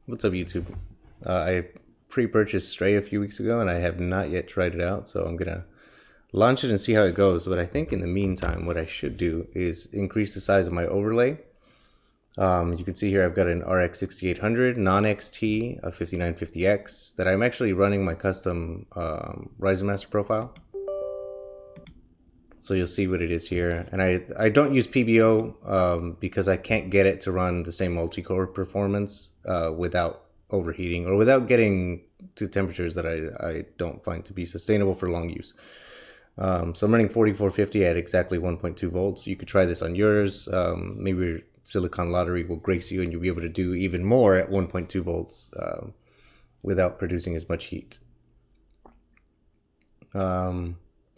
What's up, YouTube? I pre-purchased Stray a few weeks ago, and I have not yet tried it out, so I'm gonna launch it and see how it goes. But I think in the meantime, what I should do is increase the size of my overlay. You can see here I've got an rx6800 non-XT, a 5950X, that I'm actually running my custom Ryzen Master profile. So you'll see what it is here. And I don't use PBO because I can't get it to run the same multi-core performance without overheating or without getting to temperatures that I don't find to be sustainable for long use. So I'm running 4450 at exactly 1.2 volts. You could try this on yours. Maybe your Silicon Lottery will grace you and you'll be able to do even more at 1.2 volts without producing as much heat.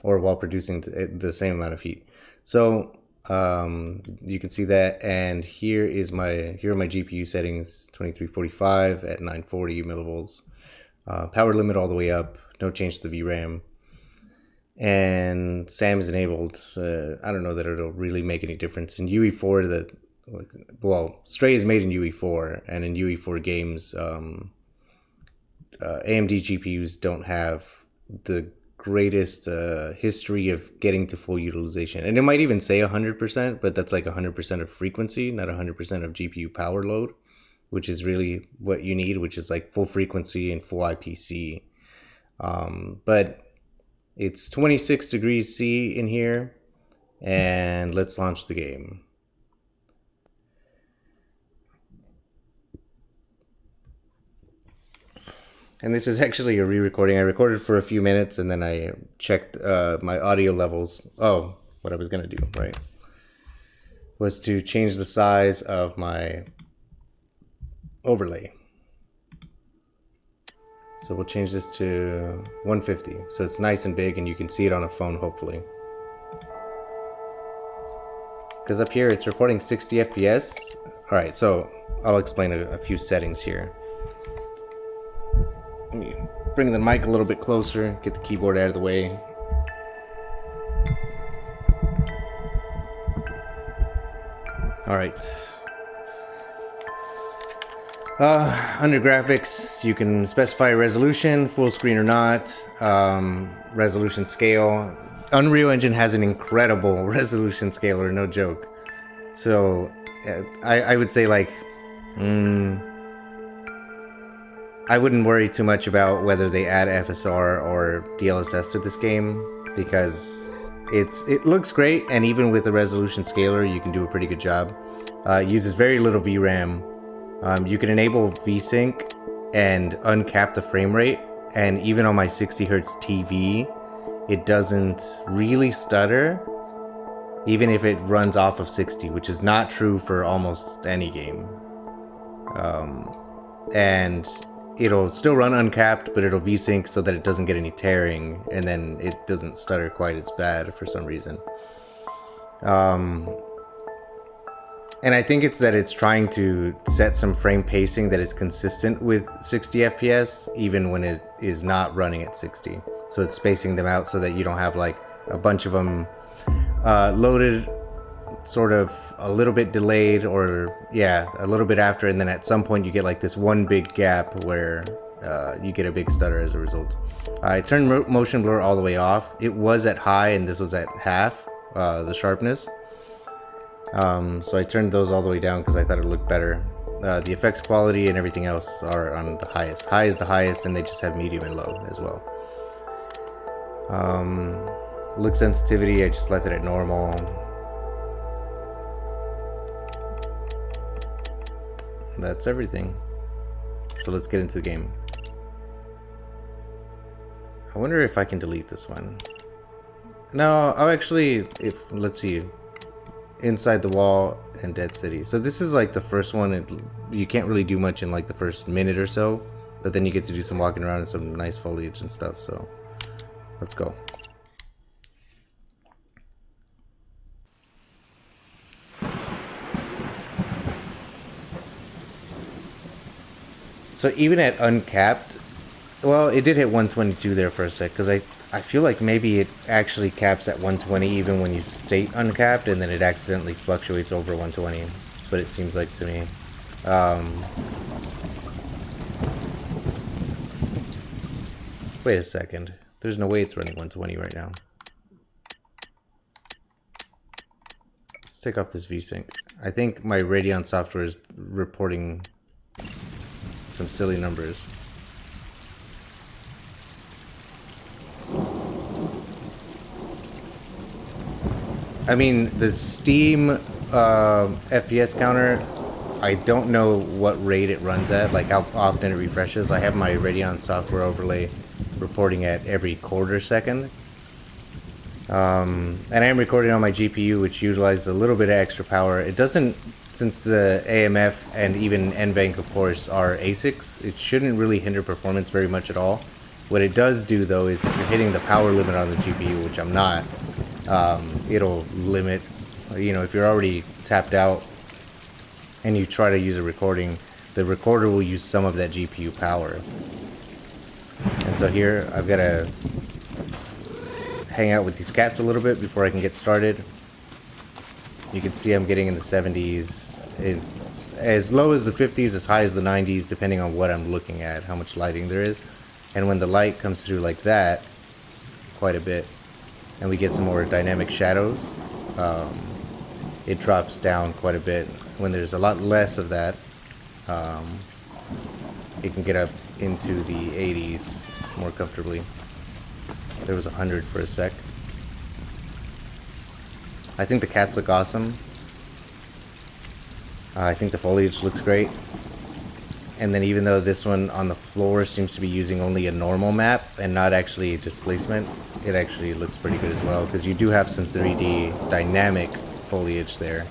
Or while producing the same amount of heat. So you can see that, and here are my GPU settings: 2345 at 940 millivolts, power limit all the way up, no change to the VRAM, and SAM is enabled. I don't know that it'll really make any difference in Ue4. Stray is made in Ue4, and in Ue4 games, AMD GPUs don't have the greatest history of getting to full utilization. And it might even say 100%, but that's like 100% of frequency, not 100% of GPU power load, which is really what you need, which is like full frequency and full IPC. But it's 26 degrees C in here, and let's launch the game. And this is actually a re-recording. I recorded for a few minutes and then I checked my audio levels. Oh, what I was going to do, right, was to change the size of my overlay. So we'll change this to 150. So it's nice and big and you can see it on a phone, hopefully. Because up here it's reporting 60 FPS. All right, so I'll explain a few settings here. Let me bring the mic a little bit closer, get the keyboard out of the way. All right. Under graphics, you can specify resolution, full screen or not, resolution scale. Unreal Engine has an incredible resolution scaler, no joke. So I would say like, I wouldn't worry too much about whether they add FSR or DLSS to this game because it looks great, and even with the resolution scaler you can do a pretty good job. It uses very little VRAM. You can enable VSync and uncap the frame rate, and even on my 60Hz TV it doesn't really stutter even if it runs off of 60, which is not true for almost any game. And it'll still run uncapped, but it'll VSync so that it doesn't get any tearing, and then it doesn't stutter quite as bad for some reason. And I think it's that it's trying to set some frame pacing that is consistent with 60 FPS, even when it is not running at 60. So it's spacing them out so that you don't have like a bunch of them loaded sort of a little bit delayed, or a little bit after, and then at some point you get like this one big gap where you get a big stutter as a result. I turned motion blur all the way off. It was at high and this was at half the sharpness, so I turned those all the way down because I thought it looked better. The effects quality and everything else are on the highest. High is the highest, and they just have medium and low as well. Look sensitivity, I just left it at normal. That's everything. So let's get into the game. I wonder if I can delete this one. No, I'll actually, let's see, Inside the Wall and Dead City. So this is like the first one. You can't really do much in like the first minute or so, but then you get to do some walking around and some nice foliage and stuff. So let's go. So even at uncapped, well, it did hit 122 there for a sec, because I feel like maybe it actually caps at 120 even when you state uncapped, and then it accidentally fluctuates over 120. That's what it seems like to me. Wait a second. There's no way it's running 120 right now. Let's take off this VSync. I think my Radeon software is reporting some silly numbers. I mean, the Steam FPS counter, I don't know what rate it runs at, like how often it refreshes. I have my Radeon software overlay reporting at every quarter second. And I am recording on my GPU, which utilizes a little bit of extra power. It doesn't, since the AMF and even NVENC, of course, are ASICs, it shouldn't really hinder performance very much at all. What it does do, though, is if you're hitting the power limit on the GPU, which I'm not, it'll limit, you know, if you're already tapped out and you try to use a recording, the recorder will use some of that GPU power. And so here, I've got to hang out with these cats a little bit before I can get started. You can see I'm getting in the 70s. It's as low as the 50s, as high as the 90s, depending on what I'm looking at, how much lighting there is. And when the light comes through like that, quite a bit, and we get some more dynamic shadows, it drops down quite a bit. When there's a lot less of that, it can get up into the 80s more comfortably. There was 100 for a sec. I think the cats look awesome. I think the foliage looks great. And then even though this one on the floor seems to be using only a normal map and not actually a displacement, it actually looks pretty good as well, because you do have some 3D dynamic foliage there.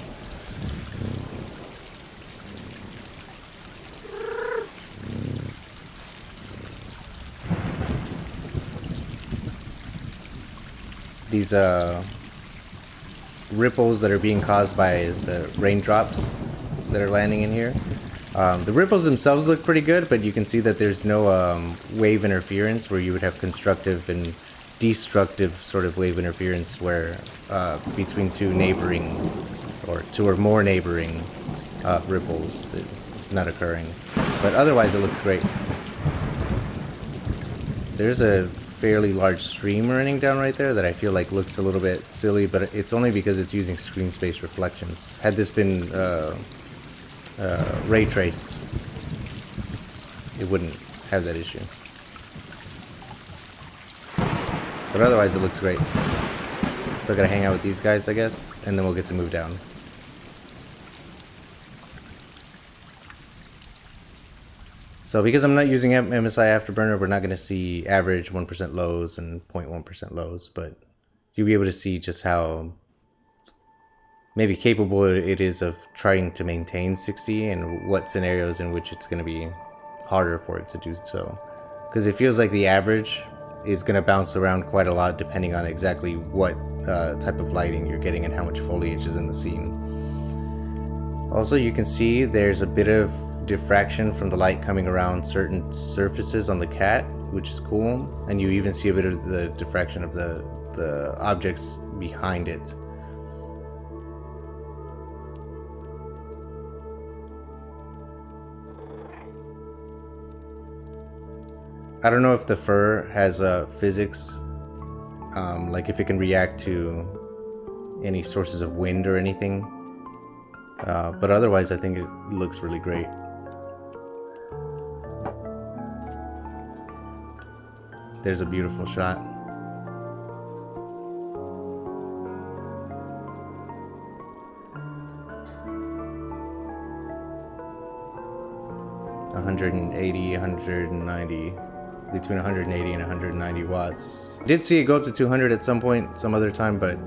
These ripples that are being caused by the raindrops that are landing in here. The ripples themselves look pretty good, but you can see that there's no wave interference, where you would have constructive and destructive sort of wave interference where between two neighboring or two or more neighboring ripples. It's not occurring. But otherwise it looks great. There's a fairly large stream running down right there that I feel like looks a little bit silly, but it's only because it's using screen space reflections. Had this been ray traced, it wouldn't have that issue. But otherwise it looks great. Still gotta hang out with these guys, I guess, and then we'll get to move down. So because I'm not using MSI Afterburner, we're not going to see average 1% lows and 0.1% lows, but you'll be able to see just how maybe capable it is of trying to maintain 60 and what scenarios in which it's going to be harder for it to do so. Because it feels like the average is going to bounce around quite a lot depending on exactly what type of lighting you're getting and how much foliage is in the scene. Also, you can see there's a bit of diffraction from the light coming around certain surfaces on the cat, which is cool, and you even see a bit of the diffraction of the objects behind it. I don't know if the fur has physics, like if it can react to any sources of wind or anything, but otherwise I think it looks really great. There's a beautiful shot. $180, 190, between 180 and 190 watts. Did see it go up to 200 at some point, some other time, but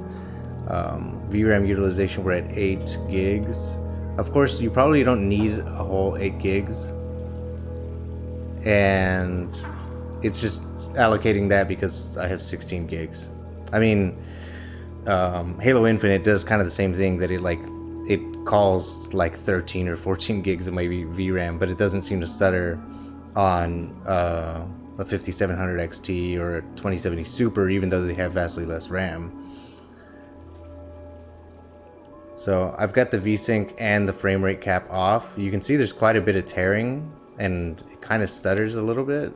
VRAM utilization, we're at 8 gigs. Of course, you probably don't need a whole 8 gigs, and it's just allocating that because I have 16 gigs. I mean, Halo Infinite does kind of the same thing, that it calls like 13 or 14 gigs of my VRAM, but it doesn't seem to stutter on a 5700 XT or a 2070 Super, even though they have vastly less RAM. So I've got the VSync and the frame rate cap off. You can see there's quite a bit of tearing, and it kind of stutters a little bit.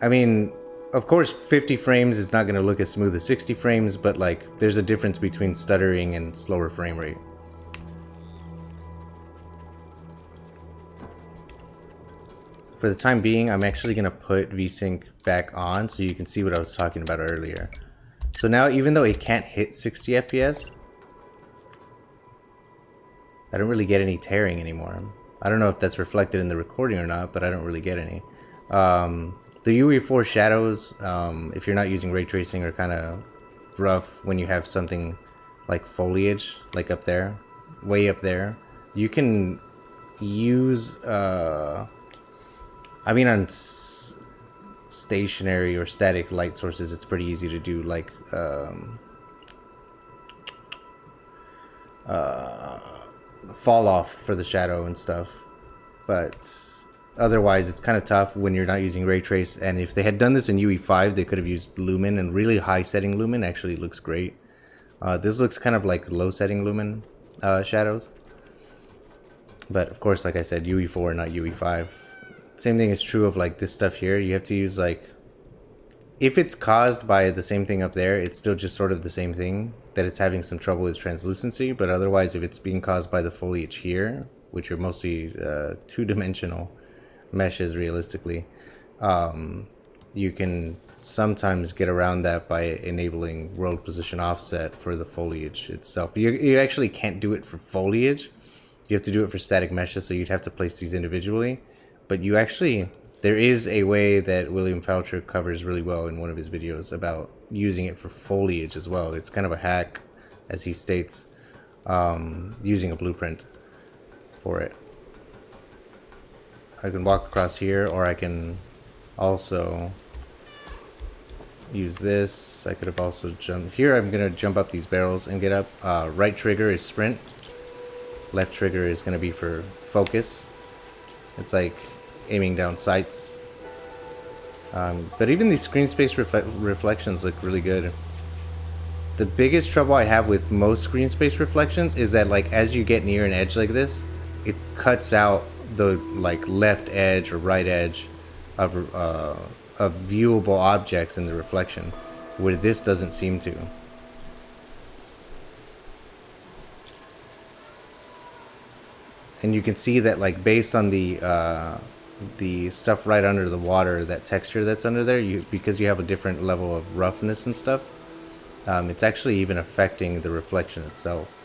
I mean, of course 50 frames is not going to look as smooth as 60 frames, but like there's a difference between stuttering and slower frame rate. For the time being, I'm actually going to put VSync back on so you can see what I was talking about earlier. So now, even though it can't hit 60 FPS, I don't really get any tearing anymore. I don't know if that's reflected in the recording or not, but I don't really get any. The Ue4 Shadows, if you're not using ray tracing, are kind of rough when you have something like foliage, like up there, way up there. You can use, I mean, on stationary or static light sources, it's pretty easy to do, like fall off for the shadow and stuff. But otherwise, it's kind of tough when you're not using ray trace. And if they had done this in UE5, they could have used lumen, and really high setting lumen actually looks great. This looks kind of like low setting lumen shadows. But of course, like I said, UE4, not UE5. Same thing is true of like this stuff here. You have to use like, if it's caused by the same thing up there, it's still just sort of the same thing, that it's having some trouble with translucency. But otherwise, if it's being caused by the foliage here, which are mostly two-dimensional meshes realistically, you can sometimes get around that by enabling world position offset for the foliage itself. You actually can't do it for foliage. You have to do it for static meshes, so you'd have to place these individually. But you actually, there is a way that William Foucher covers really well in one of his videos about using it for foliage as well. It's kind of a hack, as he states, using a blueprint for it. I can walk across here, or I can also use this. I could have also jumped here. I'm gonna jump up these barrels and get up. Right trigger is sprint. Left trigger is gonna be for focus. It's like aiming down sights. But even these screen space reflections look really good. The biggest trouble I have with most screen space reflections is that, like, as you get near an edge like this, it cuts out the like left edge or right edge of viewable objects in the reflection, where this doesn't seem to. And you can see that, like, based on the stuff right under the water, that texture that's under there, because you have a different level of roughness and stuff, it's actually even affecting the reflection itself.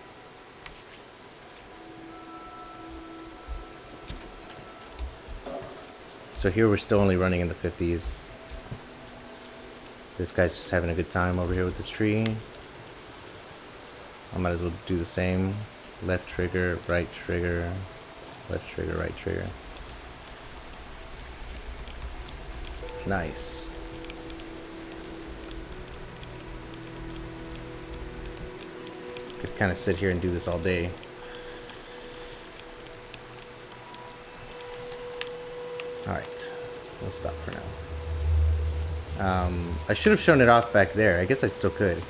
So here we're still only running in the 50s. This guy's just having a good time over here with this tree. I might as well do the same. Left trigger, right trigger, left trigger, right trigger. Nice. Could kind of sit here and do this all day. Alright, we'll stop for now. I should have shown it off back there. I guess I still could.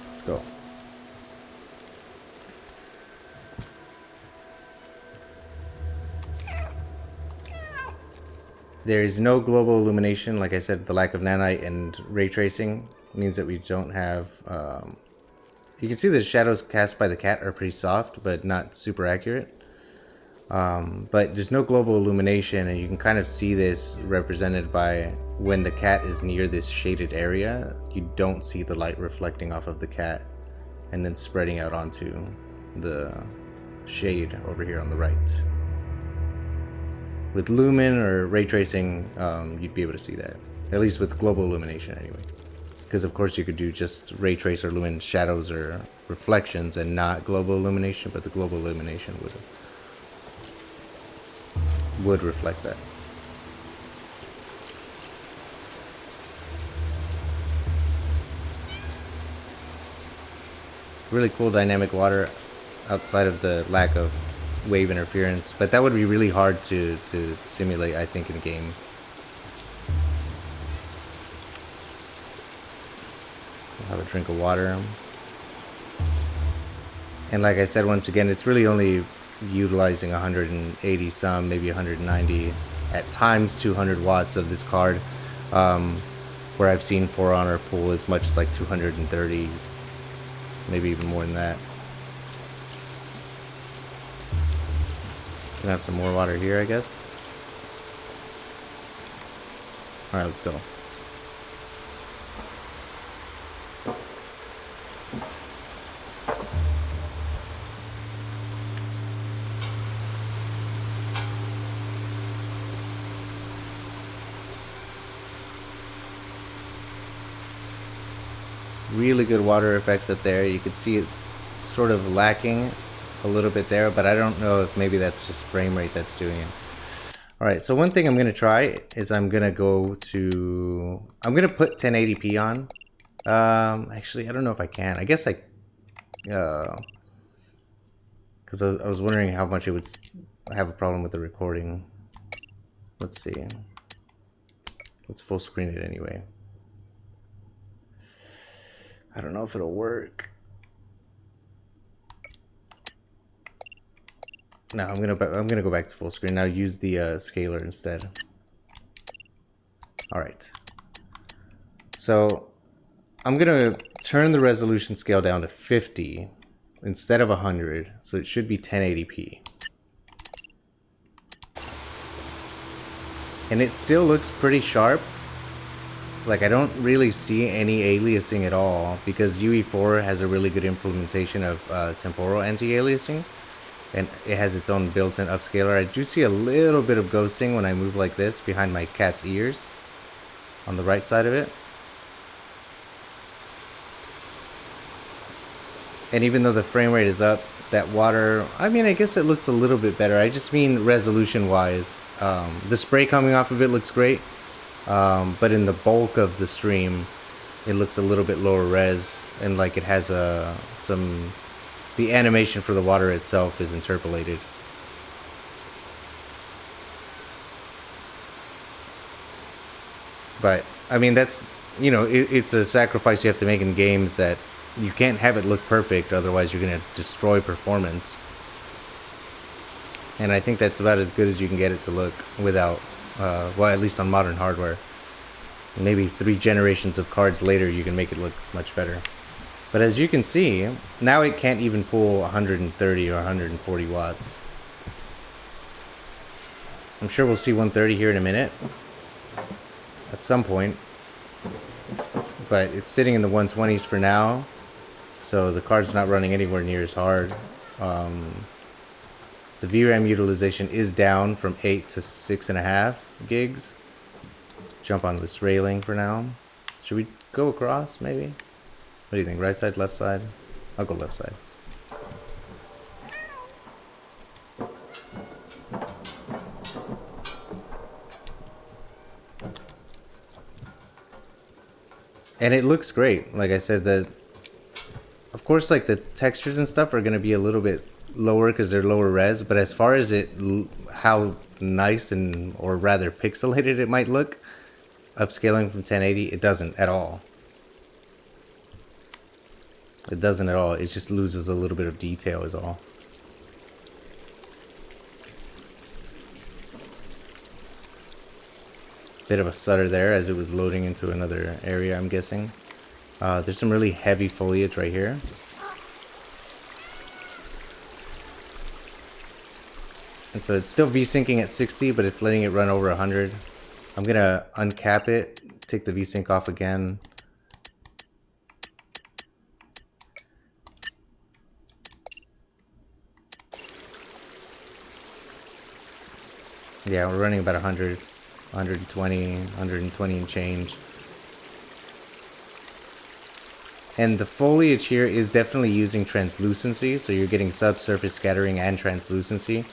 Let's go. There is no global illumination. Like I said, the lack of nanite and ray tracing means that we don't have... you can see the shadows cast by the cat are pretty soft, but not super accurate. But there's no global illumination, and you can kind of see this represented by when the cat is near this shaded area, you don't see the light reflecting off of the cat and then spreading out onto the shade over here on the right. With lumen or ray tracing, you'd be able to see that. At least with global illumination anyway. Because of course you could do just ray trace or lumen shadows or reflections and not global illumination, but the global illumination would reflect that. Really cool dynamic water outside of the lack of wave interference, but that would be really hard to simulate, I think, in a game. I'll have a drink of water. And like I said, once again, it's really only utilizing 180 some, maybe 190 at times 200 watts of this card, where I've seen For Honor pull as much as like 230, maybe even more than that. Can have some more water here, I guess. Alright, let's go. Really good water effects up there. You could see it sort of lacking a little bit there, but I don't know if maybe that's just frame rate that's doing it. Alright, so one thing I'm going to try is I'm going to put 1080p on. Actually, I don't know if I can. I guess because I was wondering how much it would have a problem with the recording. Let's see. Let's full screen it anyway. I don't know if it'll work. No, I'm gonna go back to full screen now. Use the scaler instead. All right. So I'm gonna turn the resolution scale down to 50 instead of 100, so it should be 1080p. And it still looks pretty sharp. Like, I don't really see any aliasing at all, because Ue4 has a really good implementation of temporal anti-aliasing, and it has its own built-in upscaler. I do see a little bit of ghosting when I move like this behind my cat's ears on the right side of it. And even though the frame rate is up, that water, I mean, I guess it looks a little bit better. I just mean resolution-wise. The spray coming off of it looks great. But in the bulk of the stream, it looks a little bit lower res, and like it has the animation for the water itself is interpolated. But I mean, that's, you know, it's a sacrifice you have to make in games, that you can't have it look perfect, otherwise you're gonna destroy performance. And I think that's about as good as you can get it to look without, well, at least on modern hardware. Maybe 3 generations of cards later, you can make it look much better. But as you can see, now it can't even pull 130 or 140 watts. I'm sure we'll see 130 here in a minute, at some point. But it's sitting in the 120s for now, so the card's not running anywhere near as hard. The VRAM utilization is down from 8 to 6.5 gigs. Jump on this railing for now. Should we go across, maybe? What do you think? Right side, left side? I'll go left side. And it looks great. Like I said, of course, like the textures and stuff are going to be a little bit lower because they're lower res, but as far as how nice and, or rather pixelated it might look, upscaling from 1080, it doesn't at all. It doesn't at all. It just loses a little bit of detail is all. Bit of a stutter there as it was loading into another area, I'm guessing. There's some really heavy foliage right here. And so it's still V-syncing at 60, but it's letting it run over 100. I'm gonna uncap it, take the V-sync off again. Yeah, we're running about 100, 120, 120 and change. And the foliage here is definitely using translucency, so you're getting subsurface scattering and translucency.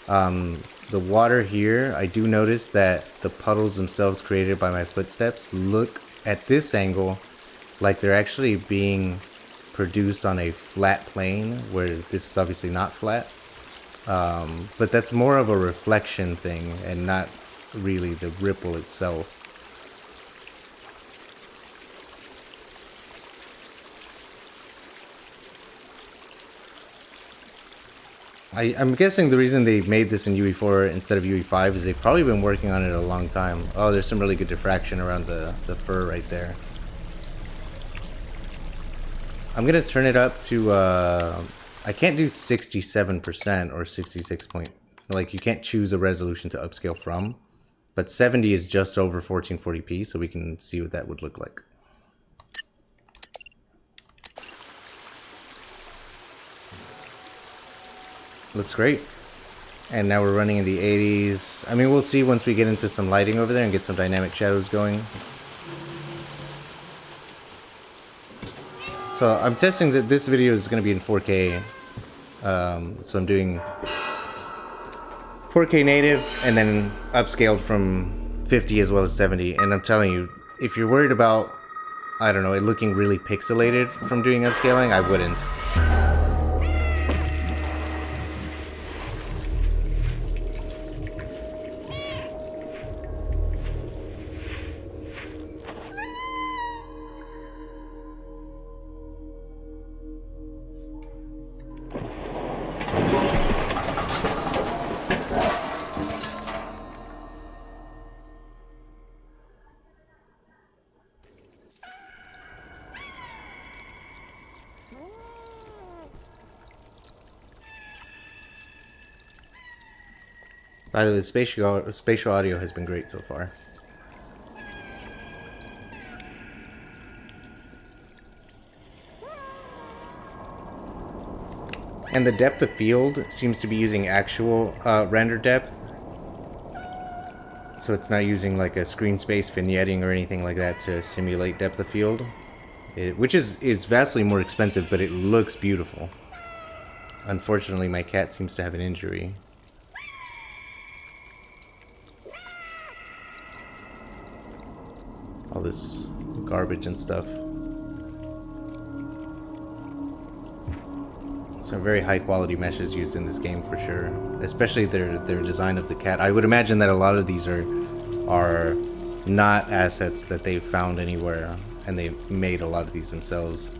The water here, I do notice that the puddles themselves created by my footsteps look at this angle like they're actually being produced on a flat plane, where this is obviously not flat. But that's more of a reflection thing and not really the ripple itself. I'm guessing the reason they made this in Ue4 instead of Ue5 is they've probably been working on it a long time. Oh, there's some really good diffraction around the fur right there. I'm gonna turn it up to, I can't do 67% or 66 point. Like, you can't choose a resolution to upscale from. But 70 is just over 1440p, so we can see what that would look like. Looks great. And now we're running in the 80s. I mean, we'll see once we get into some lighting over there and get some dynamic shadows going. So I'm testing that this video is going to be in 4K. So I'm doing 4K native and then upscaled from 50 as well as 70. And I'm telling you, if you're worried about, I don't know, it looking really pixelated from doing upscaling, I wouldn't. By the way, the spatial audio has been great so far. And the depth of field seems to be using actual render depth. So it's not using like a screen space vignetting or anything like that to simulate depth of field. Which is vastly more expensive, but it looks beautiful. Unfortunately, my cat seems to have an injury. All this garbage and stuff. Some very high quality meshes used in this game for sure. Especially their design of the cat. I would imagine that a lot of these are not assets that they've found anywhere, and they made a lot of these themselves.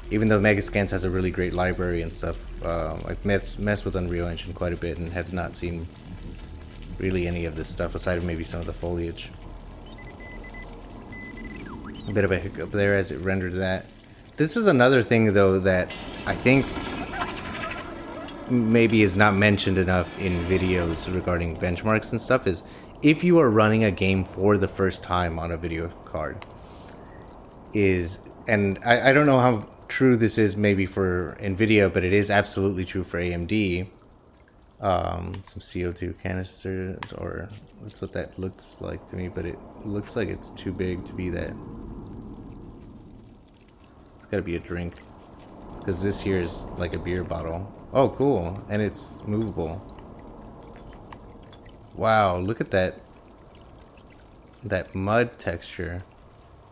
Even though Megascans has a really great library and stuff, I've messed with Unreal Engine quite a bit and have not seen really any of this stuff aside of maybe some of the foliage. A bit of a hiccup there as it rendered that. This is another thing though that I think maybe is not mentioned enough in videos regarding benchmarks and stuff, is if you are running a game for the first time on a video card, and I don't know how true this is maybe for NVIDIA, but it is absolutely true for AMD. Some CO2 canisters, or that's what that looks like to me, but it looks like it's too big to be that. It's gotta be a drink, because this here is like a beer bottle. Oh, cool. And it's movable. Wow, look at that mud texture.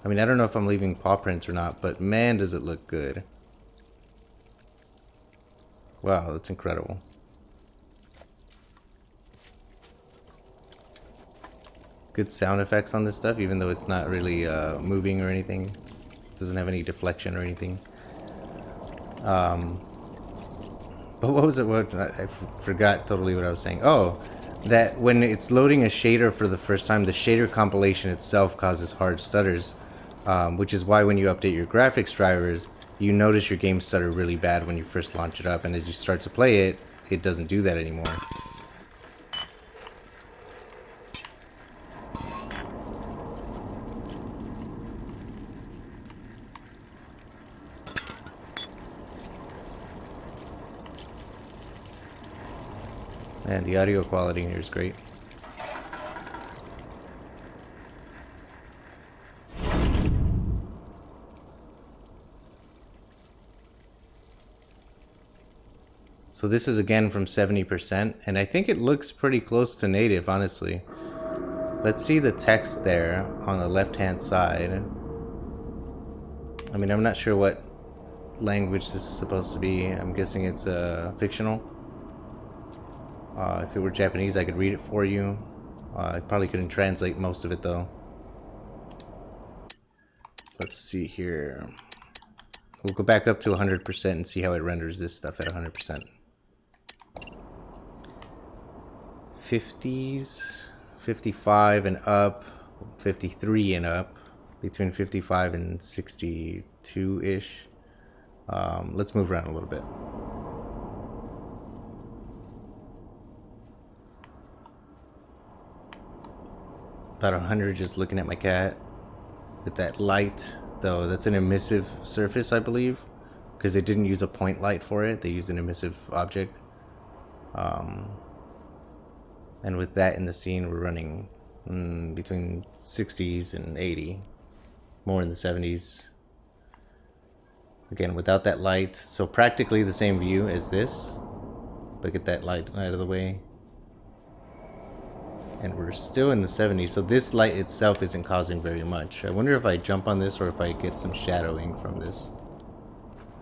I mean, I don't know if I'm leaving paw prints or not, but man, does it look good. Wow, that's incredible. Good sound effects on this stuff, even though it's not really moving or anything. It doesn't have any deflection or anything. But what was it? I forgot totally what I was saying. Oh, that when it's loading a shader for the first time, the shader compilation itself causes hard stutters, which is why when you update your graphics drivers, you notice your game stutter really bad when you first launch it up, and as you start to play it, it doesn't do that anymore. And the audio quality here is great. So this is again from 70%, and I think it looks pretty close to native, honestly. Let's see the text there on the left-hand side. I mean, I'm not sure what language this is supposed to be. I'm guessing it's fictional. If it were Japanese, I could read it for you. I probably couldn't translate most of it, though. Let's see here. We'll go back up to 100% and see how it renders this stuff at 100%. 50s, 55 and up, 53 and up, between 55 and 62-ish. Let's move around a little bit. About 100 just looking at my cat. With that light, though, that's an emissive surface, I believe. Because they didn't use a point light for it. They used an emissive object. And with that in the scene, we're running between 60s and 80. More in the 70s. Again, without that light. So practically the same view as this. But get that light out of the way. And we're still in the 70s. So this light itself isn't causing very much. I wonder if I jump on this or if I get some shadowing from this.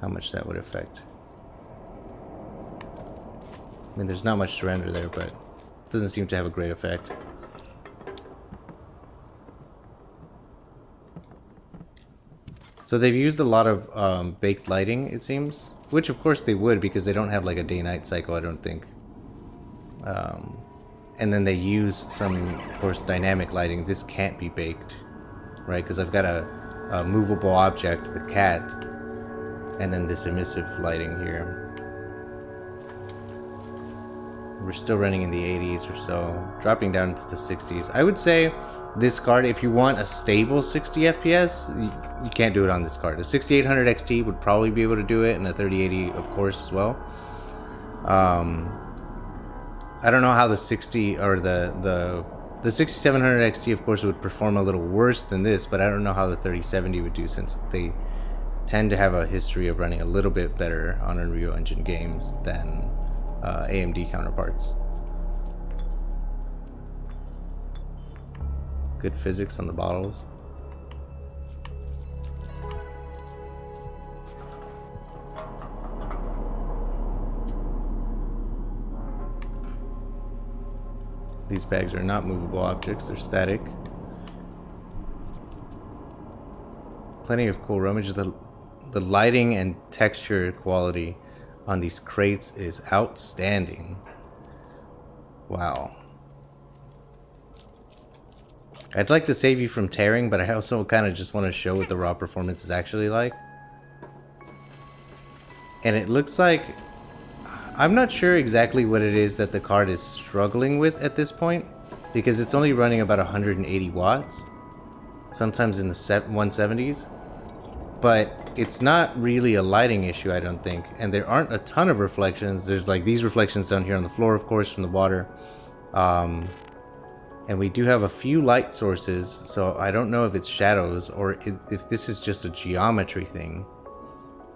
How much that would affect. I mean, there's not much to render there, but it doesn't seem to have a great effect. So they've used a lot of baked lighting, it seems. Which, of course, they would, because they don't have like a day-night cycle, I don't think. And then they use some, of course, dynamic lighting. This can't be baked, right? Because I've got a movable object, the cat, and then this emissive lighting here. We're still running in the 80s or so, dropping down into the 60s. I would say this card, if you want a stable 60 FPS, you can't do it on this card. A 6800 XT would probably be able to do it, and a 3080, of course, as well. I don't know how the 60 or the 6700 XT, of course, would perform a little worse than this, but I don't know how the 3070 would do, since they tend to have a history of running a little bit better on Unreal Engine games than AMD counterparts. Good physics on the bottles. These bags are not movable objects, they're static. Plenty of cool rummage. The lighting and texture quality on these crates is outstanding. Wow. I'd like to save you from tearing, but I also kind of just want to show what the raw performance is actually like. And it looks like... I'm not sure exactly what it is that the card is struggling with at this point, because it's only running about 180 watts, sometimes in the 170s, but it's not really a lighting issue, I don't think, and there aren't a ton of reflections. There's like these reflections down here on the floor, of course, from the water, and we do have a few light sources, so I don't know if it's shadows or if this is just a geometry thing,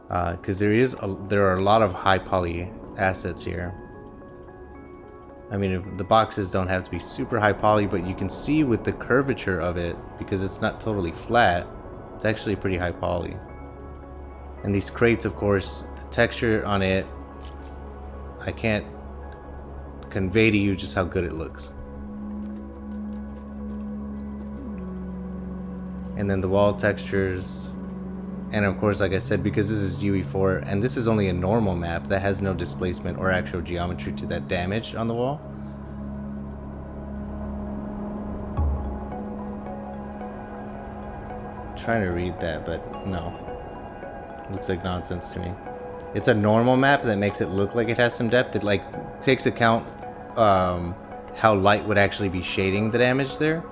because there are a lot of high poly assets here. I mean, the boxes don't have to be super high poly, but you can see with the curvature of it, because it's not totally flat, it's actually pretty high poly. And these crates, of course, the texture on it, I can't convey to you just how good it looks. And then the wall textures. And of course, like I said, because this is Ue4, and this is only a normal map that has no displacement or actual geometry to that damage on the wall. I'm trying to read that, but no. Looks like nonsense to me. It's a normal map that makes it look like it has some depth. It like takes account how light would actually be shading the damage there.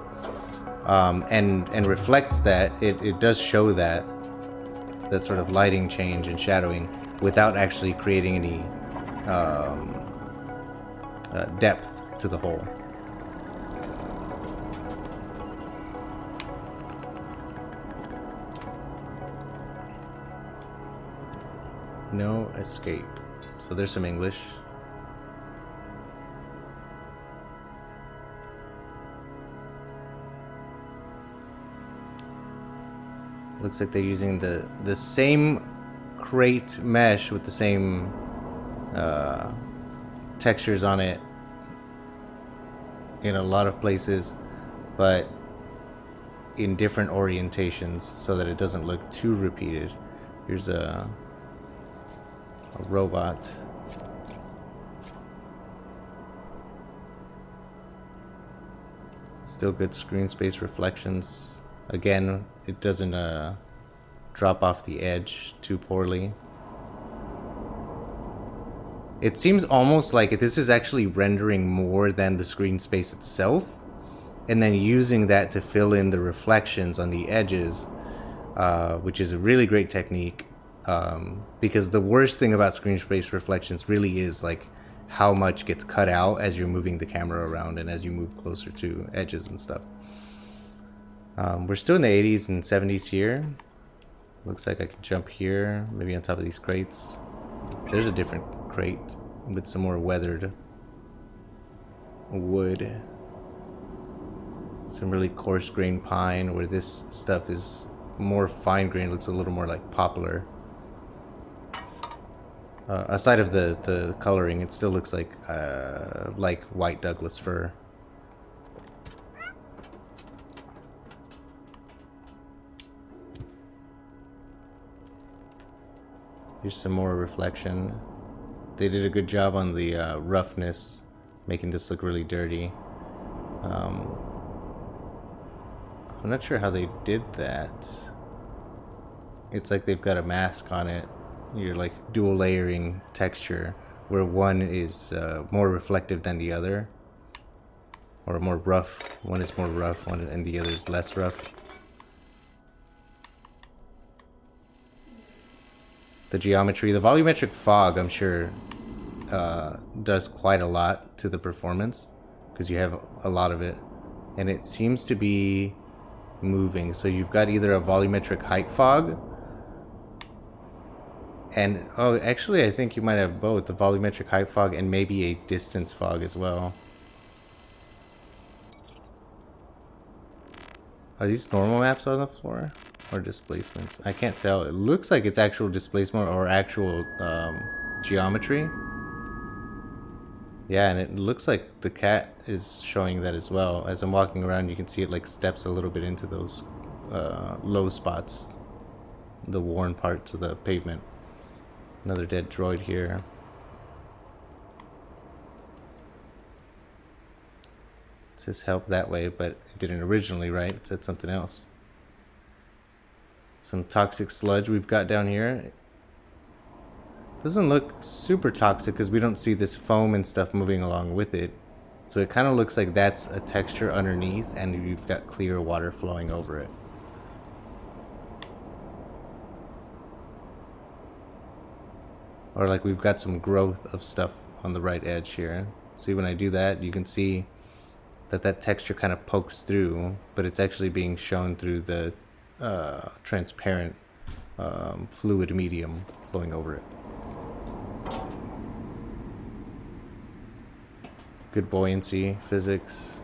And reflects that. It does show that sort of lighting change and shadowing without actually creating any depth to the whole. No escape. So there's some English. Looks like they're using the same crate mesh with the same textures on it in a lot of places, but in different orientations so that it doesn't look too repeated. Here's a robot. Still good screen space reflections. Again, it doesn't drop off the edge too poorly. It seems almost like this is actually rendering more than the screen space itself, and then using that to fill in the reflections on the edges, which is a really great technique, because the worst thing about screen space reflections really is like how much gets cut out as you're moving the camera around and as you move closer to edges and stuff. We're still in the 80s and 70s here. Looks like I can jump here, maybe on top of these crates. There's a different crate with some more weathered wood. Some really coarse grain pine, where this stuff is more fine grain, looks a little more like poplar. Aside of the coloring, it still looks like white Douglas fir. Here's some more reflection. They did a good job on the roughness, making this look really dirty. I'm not sure how they did that. It's like they've got a mask on it. You're like dual layering texture, where one is more reflective than the other, or more rough. One is more rough, and the other is less rough. The geometry, the volumetric fog, I'm sure does quite a lot to the performance, because you have a lot of it, and it seems to be moving. So you've got either a volumetric height fog, and oh, actually I think you might have both, the volumetric height fog and maybe a distance fog as well. Are these normal maps on the floor or displacements? I can't tell. It looks like it's actual displacement or actual geometry. Yeah, and it looks like the cat is showing that as well. As I'm walking around, you can see it like steps a little bit into those low spots, the worn parts of the pavement. Another dead droid here. It says help that way, but it didn't originally, right? It said something else. Some toxic sludge we've got down here. Doesn't look super toxic because we don't see this foam and stuff moving along with it. So it kind of looks like that's a texture underneath and you've got clear water flowing over it. Or like we've got some growth of stuff on the right edge here. See, when I do that, you can see that that texture kind of pokes through, but it's actually being shown through the transparent fluid medium flowing over it. Good buoyancy physics.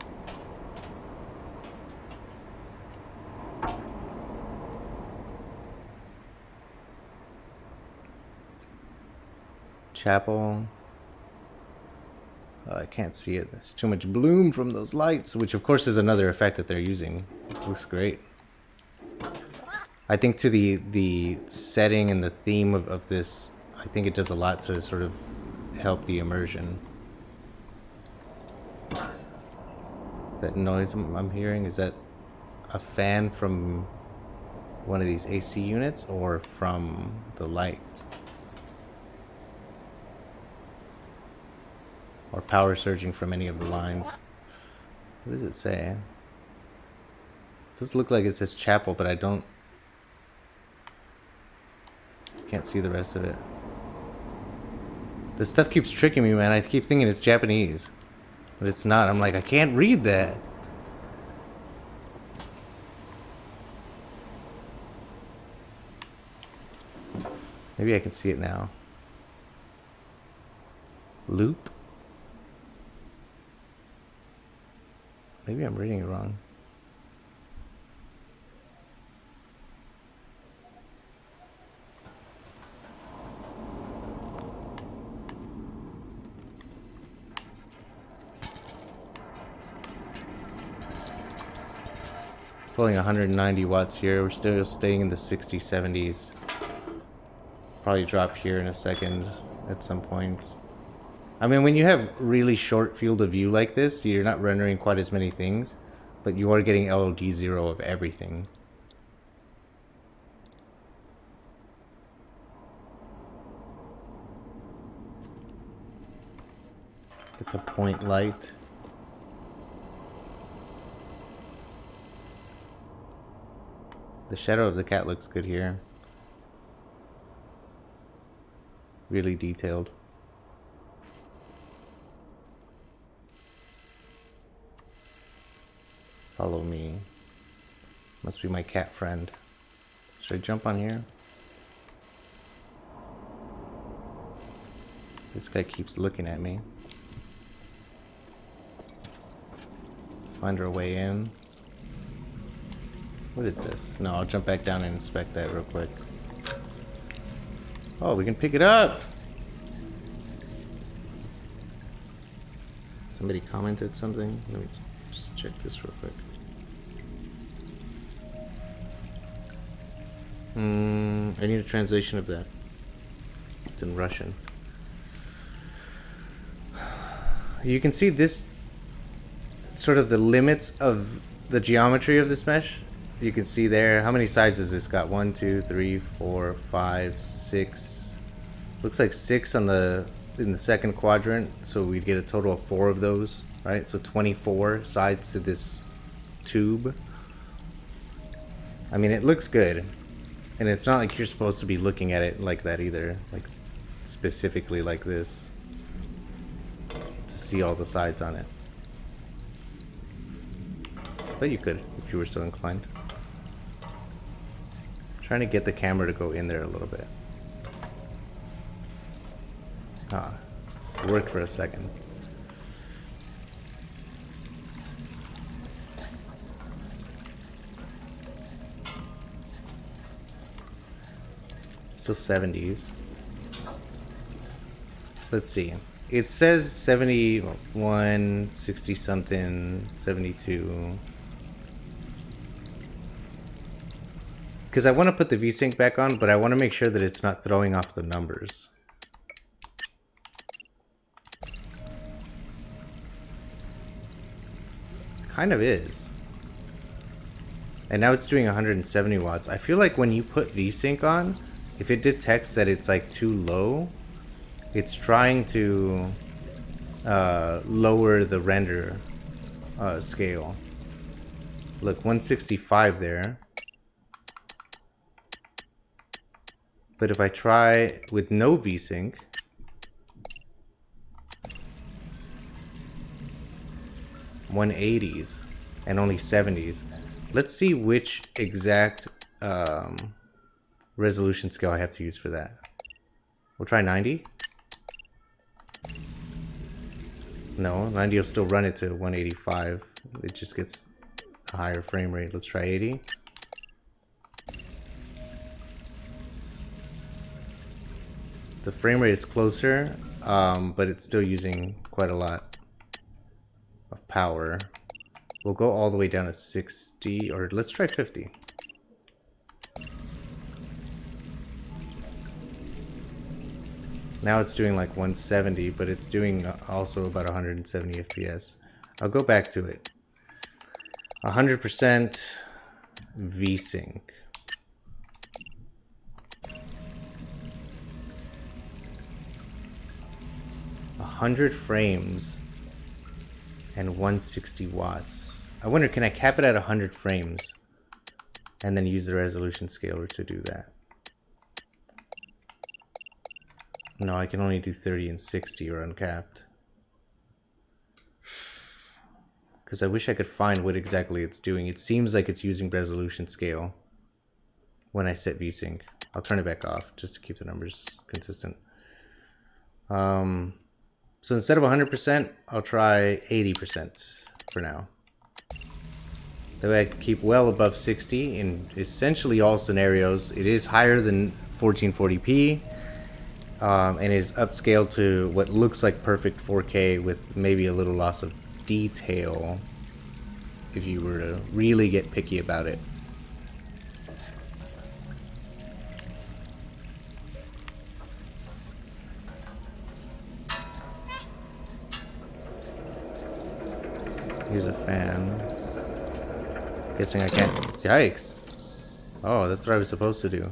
Chapel. I can't see it. There's too much bloom from those lights, which of course is another effect that they're using. It looks great. I think to the setting and the theme of this, I think it does a lot to sort of help the immersion. That noise I'm hearing, is that a fan from one of these AC units or from the light? Or power surging from any of the lines? What does it say? It does look like it says chapel, but I can't see the rest of it. This stuff keeps tricking me, man. I keep thinking it's Japanese, but it's not. I'm like, I can't read that. Maybe I can see it now. Loop? Maybe I'm reading it wrong. Pulling 190 watts here. We're still staying in the 60s, 70s. Probably drop here in a second at some point. I mean, when you have really short field of view like this, you're not rendering quite as many things. But you are getting LOD 0 of everything. It's a point light. The shadow of the cat looks good here. Really detailed. Follow me. Must be my cat friend. Should I jump on here? This guy keeps looking at me. Find our way in. What is this? No, I'll jump back down and inspect that real quick. Oh, we can pick it up! Somebody commented something? Let me just check this real quick. I need a translation of that. It's in Russian. You can see this, sort of the limits of the geometry of this mesh. You can see there, how many sides has this got? 1, 2, 3, 4, 5, 6. Looks like 6 on in the second quadrant, so we'd get a total of 4 of those, right? So 24 sides to this tube. I mean, it looks good. And it's not like you're supposed to be looking at it like that either. Like, specifically like this. To see all the sides on it. But you could, if you were so inclined. I'm trying to get the camera to go in there a little bit. Ah, it worked for a second. Still 70s. Let's see. It says 71, 60 something, 72. Because I want to put the VSync back on, but I want to make sure that it's not throwing off the numbers. Kind of is. And now it's doing 170 watts. I feel like when you put VSync on, if it detects that it's like too low, it's trying to lower the render scale. Look, 165 there. But if I try with no VSync, (180s) and only 70s. Let's see which exact resolution scale I have to use for that. We'll try 90. No, 90 will still run it to 185. It just gets a higher frame rate. Let's try 80. The frame rate is closer, but it's still using quite a lot of power. We'll go all the way down to 60, or let's try 50. Now it's doing like 170, but it's doing also about 170 FPS. I'll go back to it. 100% VSync. A 100 frames and 160 watts. I wonder, can I cap it at 100 frames and then use the resolution scaler to do that? No, I can only do 30 and 60 or uncapped. Because I wish I could find what exactly it's doing. It seems like it's using resolution scale when I set VSync. I'll turn it back off just to keep the numbers consistent. So instead of 100%, I'll try 80% for now. That way I can keep well above 60 in essentially all scenarios. It is higher than 1440p. And is upscaled to what looks like perfect 4K with maybe a little loss of detail if you were to really get picky about it. Here's a fan. Guessing I can't. Yikes. Oh, that's what I was supposed to do.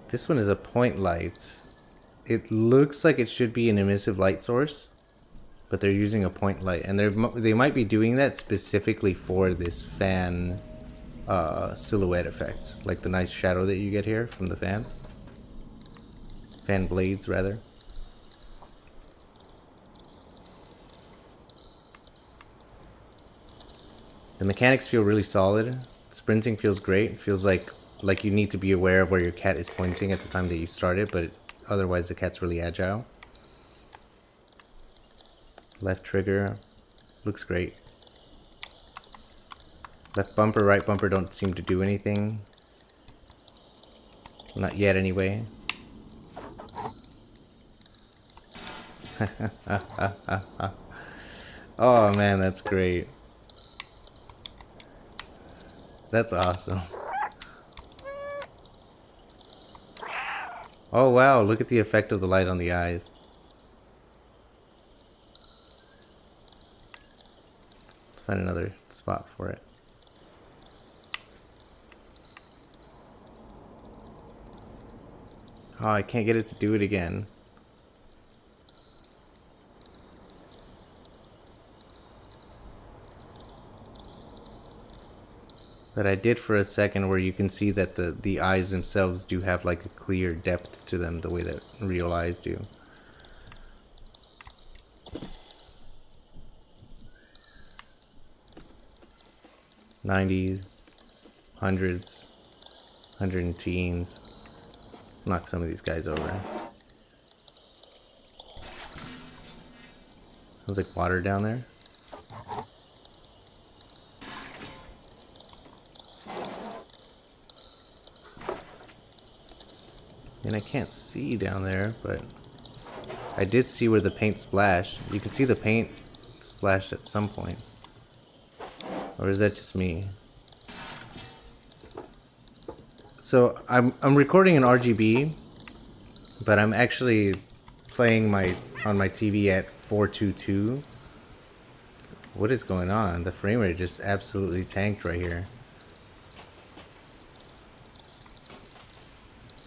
This one is a point light. It looks like it should be an emissive light source, but they're using a point light, and they might be doing that specifically for this fan silhouette effect, like the nice shadow that you get here from the fan blades rather. The mechanics feel really solid. Sprinting feels great. It feels like you need to be aware of where your cat is pointing at the time that you start it, but otherwise the cat's really agile. Left trigger looks great. Left bumper, right bumper don't seem to do anything. Not yet anyway. Oh man, that's great. That's awesome. Oh wow, look at the effect of the light on the eyes. Let's find another spot for it. Oh, I can't get it to do it again. But I did for a second, where you can see that the eyes themselves do have like a clear depth to them, the way that real eyes do. '90s, hundreds, 110s. Let's knock some of these guys over. Sounds like water down there. And I can't see down there, but I did see where the paint splashed. You could see the paint splashed at some point. Or is that just me? So I'm recording in RGB, but I'm actually playing on my TV at 422. What is going on? The frame rate just absolutely tanked right here.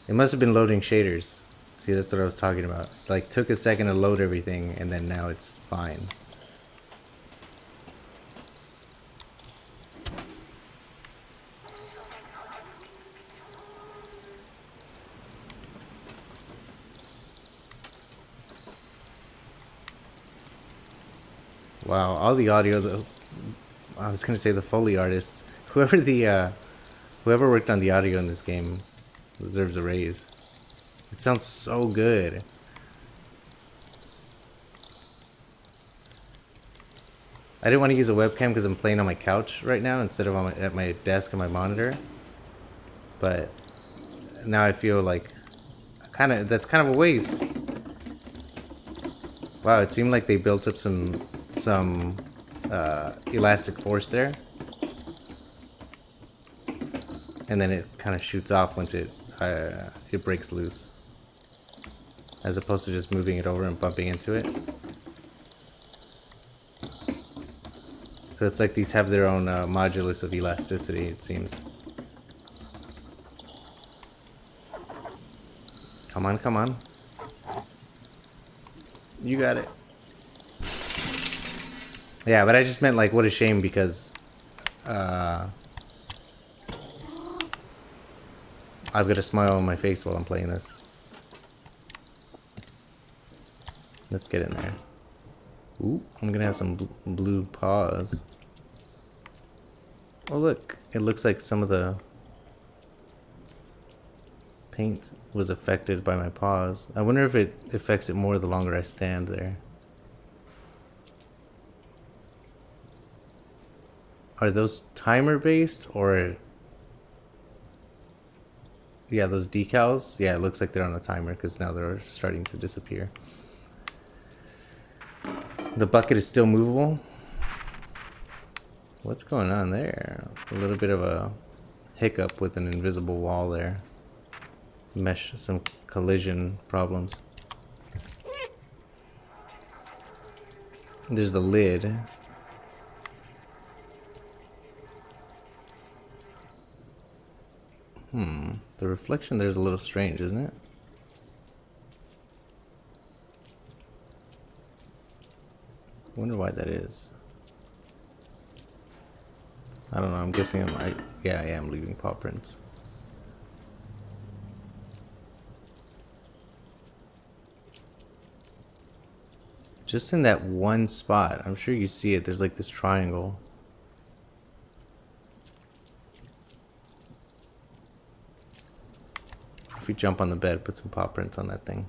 It must have been loading shaders. See, that's what I was talking about. Like, took a second to load everything, and then now it's fine. Wow, all the audio, though. I was gonna say the Foley artists. Whoever worked on the audio in this game deserves a raise. It sounds so good. I didn't want to use a webcam because I'm playing on my couch right now instead of at my desk and my monitor. But now I feel like that's kind of a waste. Wow, it seemed like they built up some elastic force there, and then it kind of shoots off once it breaks loose, as opposed to just moving it over and bumping into it. So it's like these have their own modulus of elasticity, it seems. Come on, come on. You got it. Yeah, but I just meant, like, what a shame, because I've got a smile on my face while I'm playing this. Let's get in there. Ooh, I'm gonna have some blue paws. Oh look, it looks like some of the paint was affected by my paws. I wonder if it affects it more the longer I stand there. Are those timer based, or... Yeah, those decals? Yeah, it looks like they're on a timer because now they're starting to disappear. The bucket is still movable. What's going on there? A little bit of a hiccup with an invisible wall there. Mesh, some collision problems. There's the lid. The reflection there's a little strange, isn't it? Wonder why that is. I don't know, I'm guessing yeah, I am leaving paw prints. Just in that one spot, I'm sure you see it, there's like this triangle. If we jump on the bed, put some paw prints on that thing.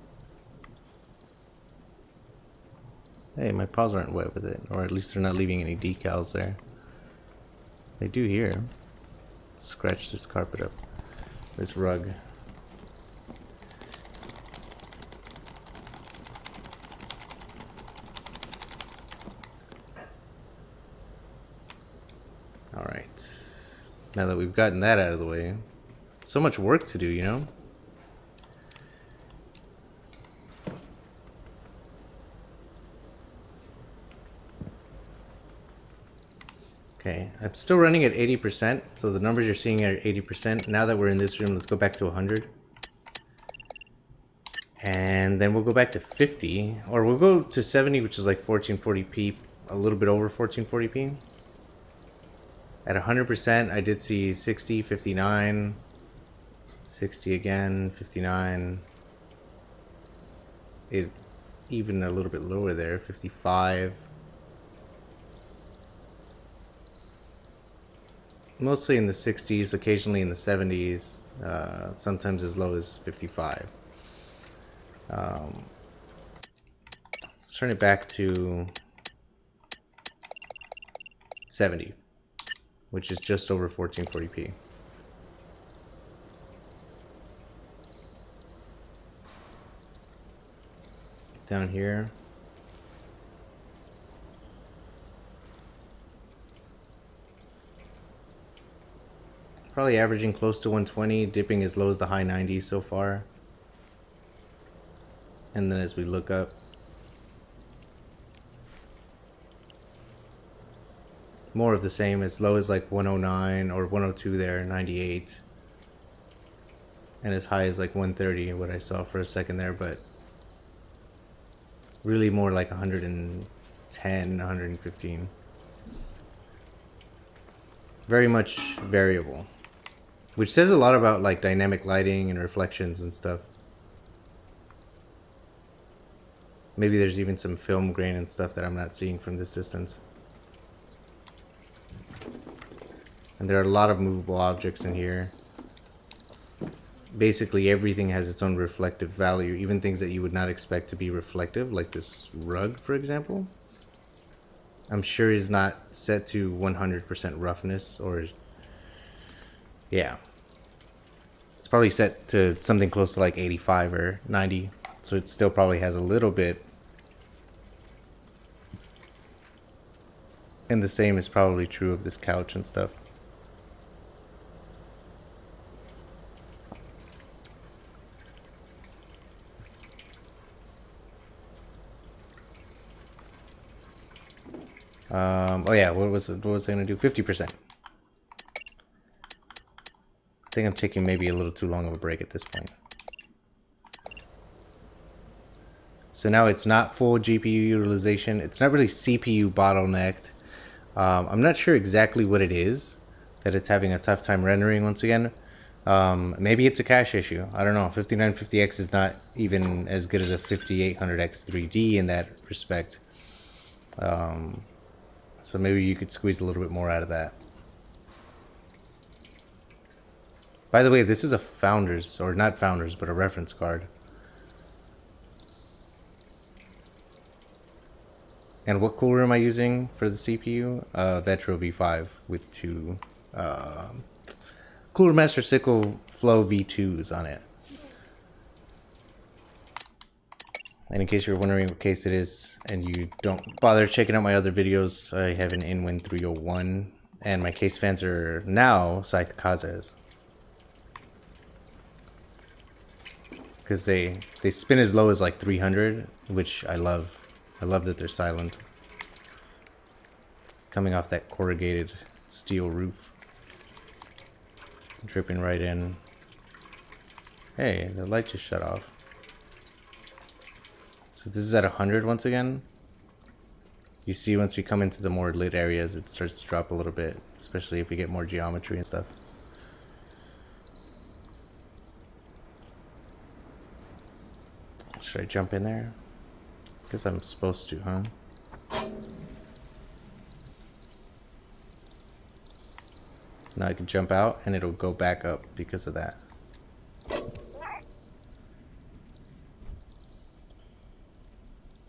Hey, my paws aren't wet with it, or at least they're not leaving any decals there. They do here. Scratch this carpet up. This rug. Alright. Now that we've gotten that out of the way. So much work to do, you know? Okay, I'm still running at 80%, so the numbers you're seeing are 80%. Now that we're in this room, let's go back to 100. And then we'll go back to 50, or we'll go to 70, which is like 1440p, a little bit over 1440p. At 100%, I did see 60, 59, 60 again, 59. It even a little bit lower there, 55. Mostly in the 60s, occasionally in the 70s, sometimes as low as 55. Let's turn it back to 70, which is just over 1440p. Down here. Probably averaging close to 120, dipping as low as the high 90s so far. And then as we look up, more of the same, as low as like 109 or 102 there, 98. And as high as like 130, what I saw for a second there, but really more like 110, 115. Very much variable. Which says a lot about like dynamic lighting and reflections and stuff. Maybe there's even some film grain and stuff that I'm not seeing from this distance. And there are a lot of movable objects in here. Basically everything has its own reflective value, even things that you would not expect to be reflective, like this rug, for example. I'm sure is not set to 100% roughness, or yeah. It's probably set to something close to like 85 or 90, so it still probably has a little bit. And the same is probably true of this couch and stuff. Oh yeah, what was I gonna do? 50%. I think I'm taking maybe a little too long of a break at this point. So now it's not full GPU utilization. It's not really CPU bottlenecked. I'm not sure exactly what it is that it's having a tough time rendering once again. Maybe it's a cache issue. I don't know. 5950X is not even as good as a 5800X 3D in that respect. So maybe you could squeeze a little bit more out of that. By the way, this is a Founders, or not Founders, but a reference card. And what cooler am I using for the CPU? Vetro V5 with two Cooler Master Sickle Flow V2s on it. And in case you're wondering what case it is, and you don't bother checking out my other videos, I have an Inwin 301, and my case fans are now Scythe Kazes. Because they spin as low as like 300, which I love. I love that they're silent. coming off that corrugated steel roof. Dripping right in. Hey, the light just shut off. So this is at 100 once again. You see once we come into the more lit areas, it starts to drop a little bit, especially if we get more geometry and stuff. Should I jump in there? Guess I'm supposed to, huh? Now I can jump out and it'll go back up because of that.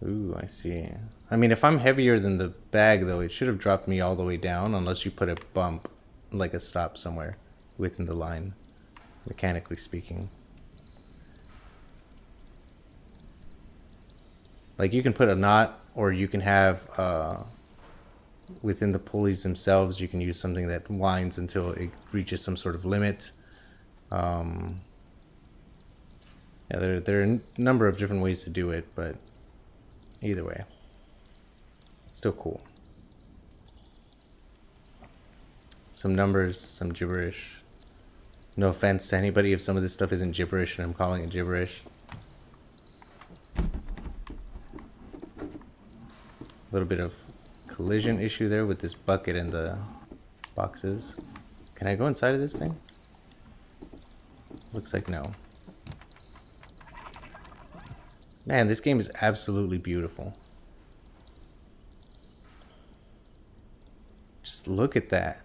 Ooh, I see. I mean, if I'm heavier than the bag, though, it should have dropped me all the way down, unless you put a bump, like a stop somewhere within the line, mechanically speaking. Like, you can put a knot, or you can have, within the pulleys themselves, you can use something that winds until it reaches some sort of limit. Yeah, there are a number of different ways to do it, but either way, it's still cool. Some numbers, some gibberish. No offense to anybody if some of this stuff isn't gibberish and I'm calling it gibberish. A little bit of collision issue there with this bucket and the boxes. Can I go inside of this thing? Looks like no. Man, this game is absolutely beautiful. Just look at that.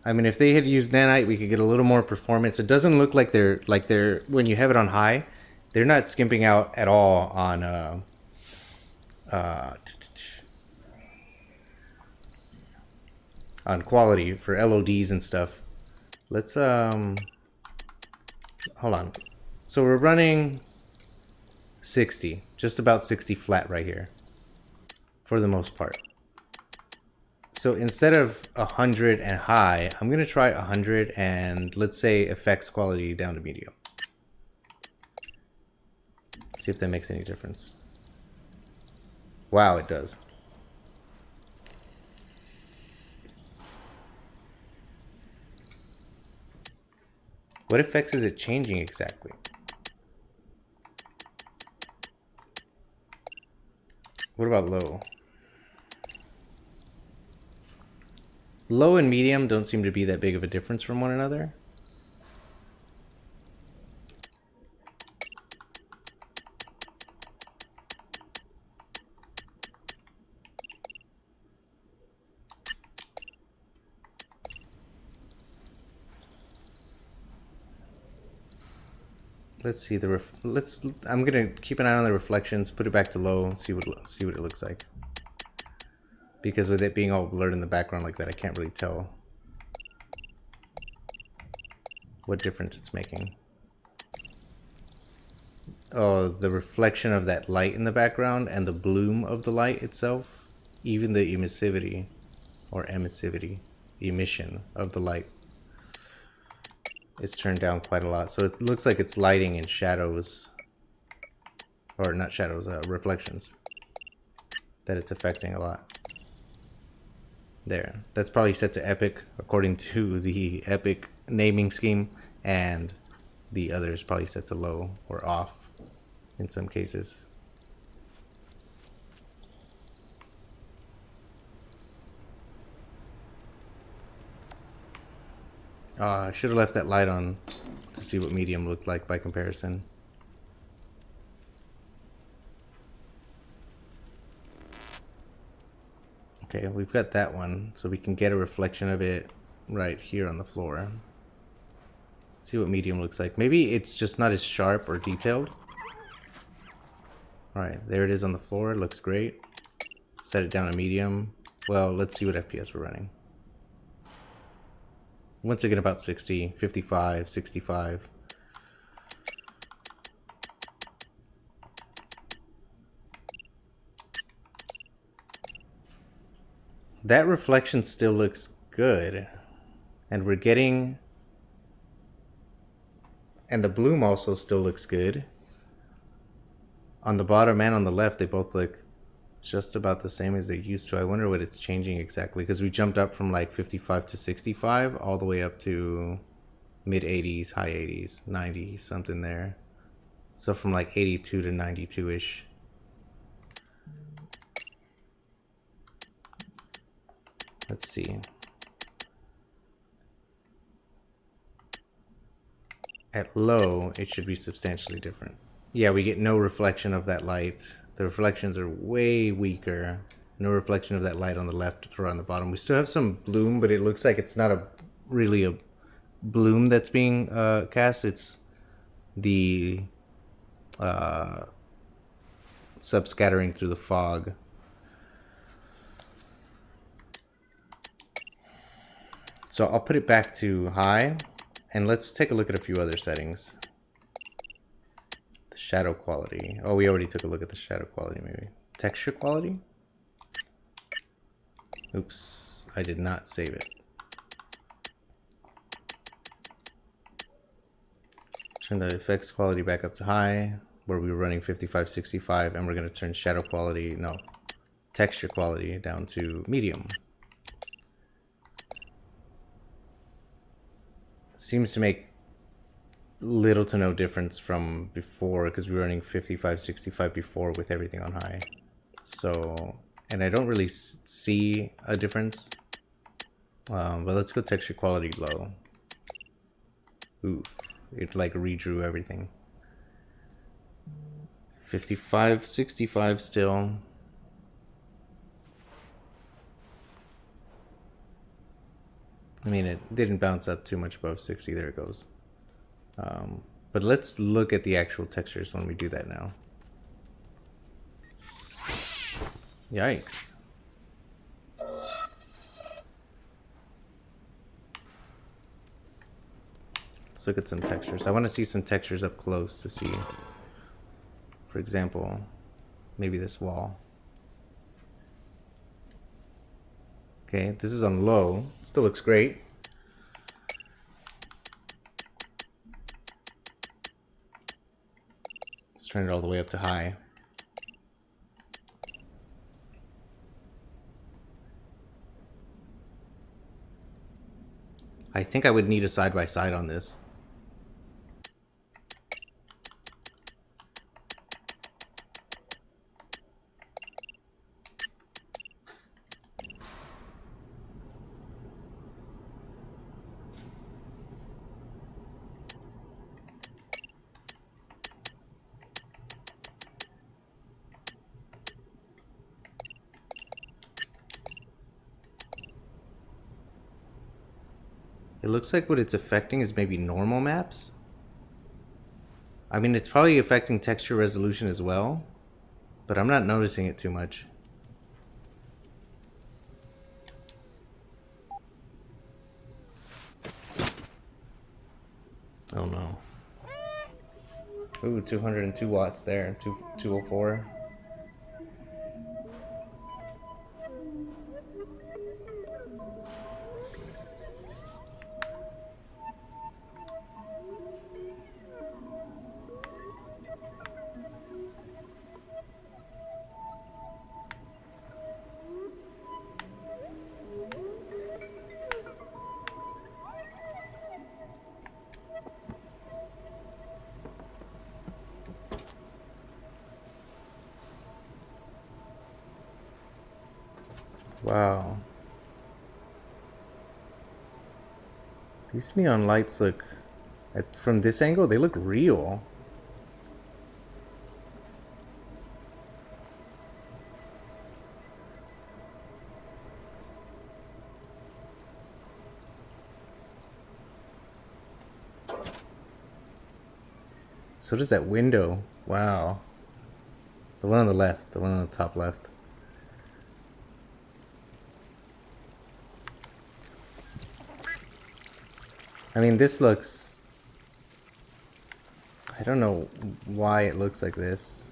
I mean, if they had used nanite, we could get a little more performance. It doesn't look like they're when you have it on high, they're not skimping out at all on on quality for LODs and stuff. Let's hold on. So we're running 60, just about 60 flat right here, for the most part. So instead of 100 and high, I'm gonna try 100 and let's say effects quality down to medium. See if that makes any difference. Wow, it does. What effects is it changing exactly? What about low? Low and medium don't seem to be that big of a difference from one another. Let's see the I'm gonna keep an eye on the reflections, put it back to low, see what it looks like. Because with it being all blurred in the background like that, I can't really tell what difference it's making. Oh, the reflection of that light in the background and the bloom of the light itself, even the emissivity emission of the light is turned down quite a lot. So it looks like it's lighting in shadows, or not shadows, reflections, that it's affecting a lot. There, that's probably set to epic according to the epic naming scheme, and the other is probably set to low or off in some cases. I should have left that light on to see what medium looked like by comparison. Okay, we've got that one, so we can get a reflection of it right here on the floor. See what medium looks like. Maybe it's just not as sharp or detailed. Alright, there it is on the floor. It looks great. Set it down to medium. Well, let's see what FPS we're running. Once again, about 60, 55, 65. That reflection still looks good. And we're getting... And the bloom also still looks good. On the bottom and on the left, they both look just about the same as they used to. I wonder what it's changing exactly, because we jumped up from like 55 to 65 all the way up to mid 80s, high 80s, 90 something there. So from like 82 to 92-ish. Let's see. At low, it should be substantially different. Yeah, we get no reflection of that light. The reflections are way weaker. No reflection of that light on the left or on the bottom. We still have some bloom, but it looks like it's not really a bloom that's being cast. It's the subscattering through the fog. So I'll put it back to high, and let's take a look at a few other settings. The shadow quality. Oh, we already took a look at the shadow quality, maybe. Texture quality? Oops, I did not save it. Turn the effects quality back up to high, where we were running 55-65, and we're going to turn shadow quality, no, texture quality down to medium. Seems to make little to no difference from before, because we were running 55-65 before with everything on high. So, and I don't really see a difference. But let's go texture quality low. Oof, it like redrew everything. 55-65 still. I mean, it didn't bounce up too much above 60. There it goes. But let's look at the actual textures when we do that now. Yikes. Let's look at some textures. I want to see some textures up close to see. For example, maybe this wall. Okay, this is on low. Still looks great. Let's turn it all the way up to high. I think I would need a side-by-side on this. It looks like what it's affecting is maybe normal maps. I mean, it's probably affecting texture resolution as well, but I'm not noticing it too much. Oh no. Ooh, 202 watts there, 204. Wow. These neon lights look, from this angle, they look real. So does that window. Wow. The one on the left, the one on the top left. I mean, this looks... I don't know why it looks like this.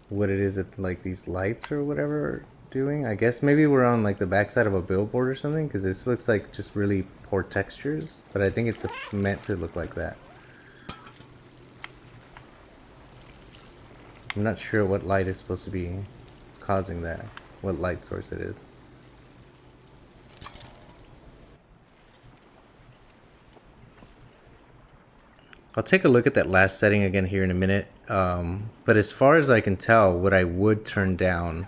What it is that, like, these lights or whatever are doing. I guess maybe we're on, like, the backside of a billboard or something, because this looks like just really poor textures. But I think it's meant to look like that. I'm not sure what light is supposed to be causing that. What light source it is. I'll take a look at that last setting again here in a minute. But as far as I can tell, what I would turn down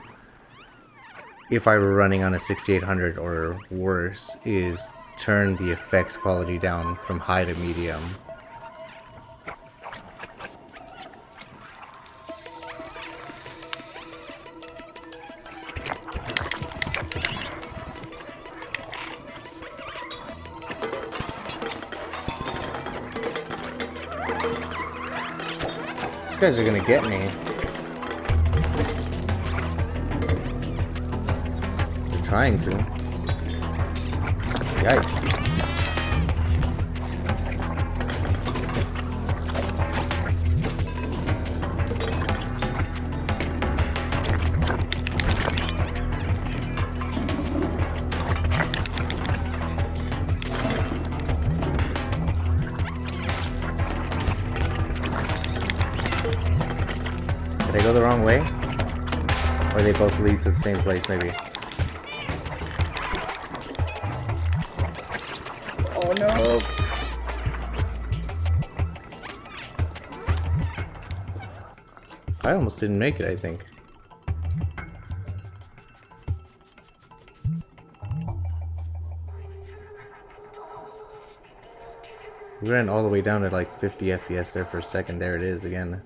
if I were running on a 6800 or worse is turn the effects quality down from high to medium. These guys are gonna get me. They're trying to. Yikes. Did I go the wrong way? Or they both lead to the same place, maybe? Oh no! I almost didn't make it, I think. We ran all the way down to like 50 FPS there for a second. There it is again.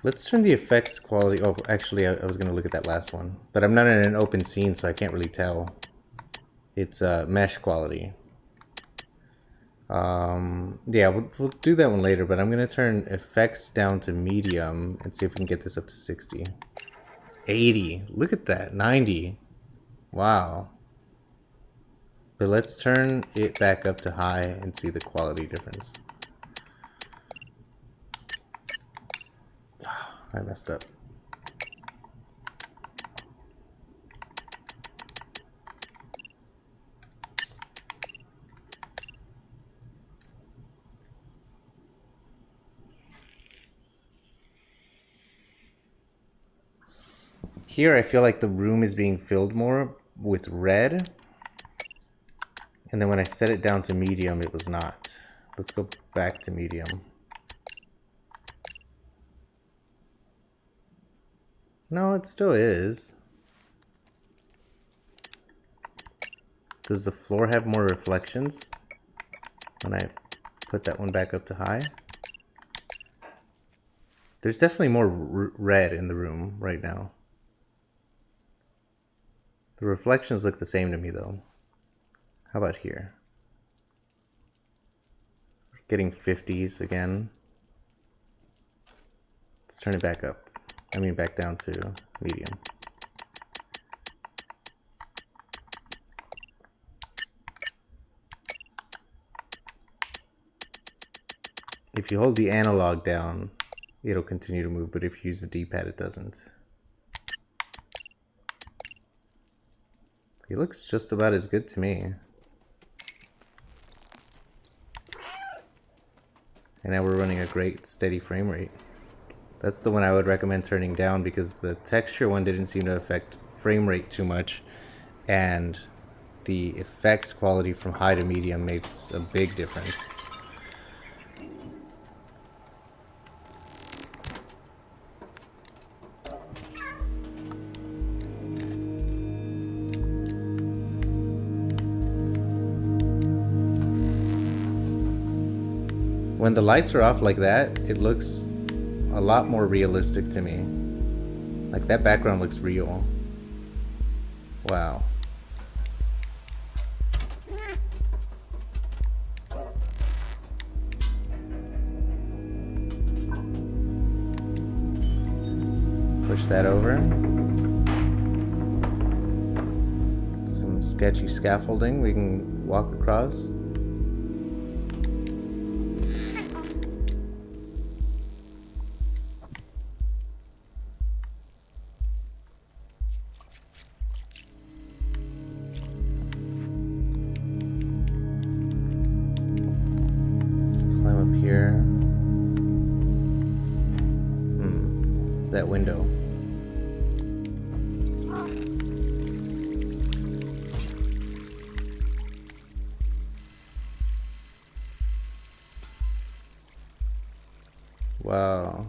Let's turn the effects quality... Oh, actually, I was going to look at that last one. But I'm not in an open scene, so I can't really tell. It's mesh quality. Yeah, we'll do that one later, but I'm going to turn effects down to medium and see if we can get this up to 60. 80. Look at that. 90. Wow. But let's turn it back up to high and see the quality difference. I messed up. Here I feel like the room is being filled more with red. And then when I set it down to medium, it was not. Let's go back to medium. No, it still is. Does the floor have more reflections when I put that one back up to high? There's definitely more red in the room right now. The reflections look the same to me though. How about here? Getting 50s again. Let's turn it back up. I mean back down to medium. If you hold the analog down, it'll continue to move, but if you use the D-pad, it doesn't. He looks just about as good to me. And now we're running a great steady frame rate. That's the one I would recommend turning down because the texture one didn't seem to affect frame rate too much, and the effects quality from high to medium makes a big difference. When the lights are off like that, it looks a lot more realistic to me. Like that background looks real. Wow. Push that over. Some sketchy scaffolding we can walk across. Climb up here. that window. Wow.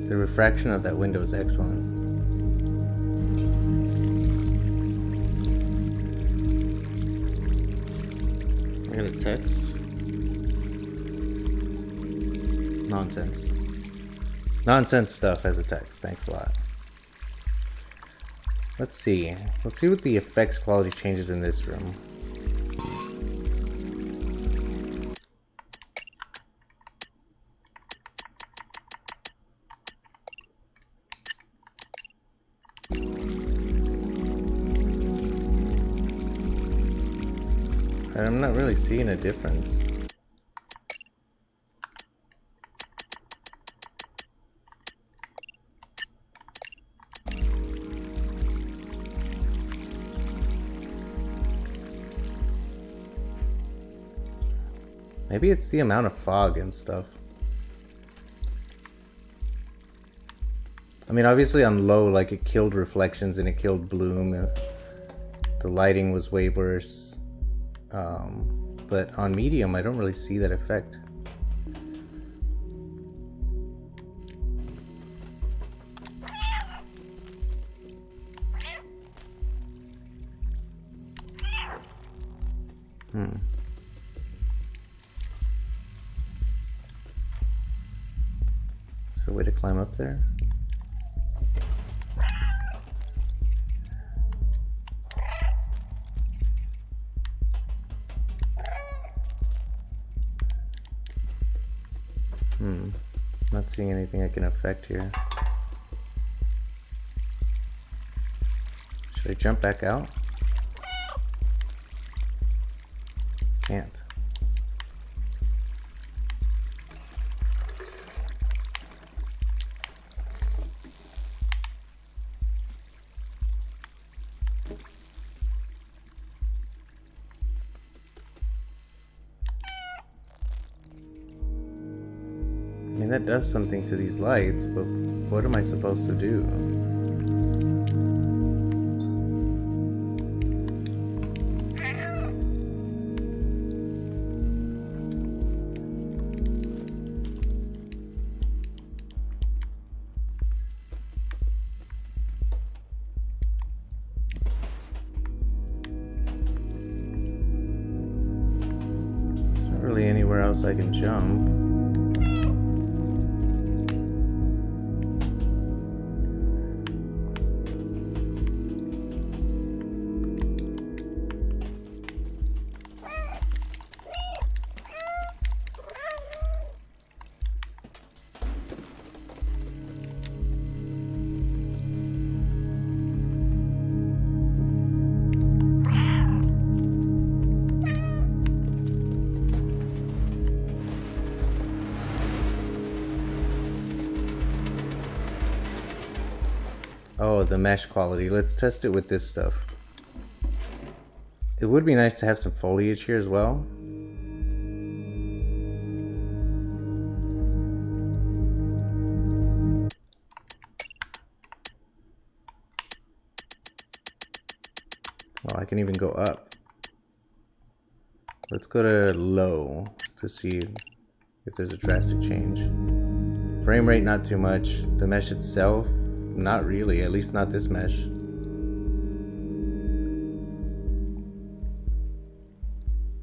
The refraction of that window is excellent. I got a text. Nonsense. Nonsense stuff as a text. Thanks a lot. Let's see. Let's see what the effects quality changes in this room. I'm not really seeing a difference. Maybe it's the amount of fog and stuff. I mean, obviously on low, like, it killed reflections and it killed bloom. The lighting was way worse. But on medium, I don't really see that effect. Is there a way to climb up there? Not seeing anything I can affect here. Should I jump back out? Can't. I mean, that does something to these lights, but what am I supposed to do? There's not really anywhere else I can jump. Oh, the mesh quality. Let's test it with this stuff. It would be nice to have some foliage here as well. Well, I can even go up. Let's go to low to see if there's a drastic change. Frame rate, not too much. The mesh itself, not really, at least not this mesh.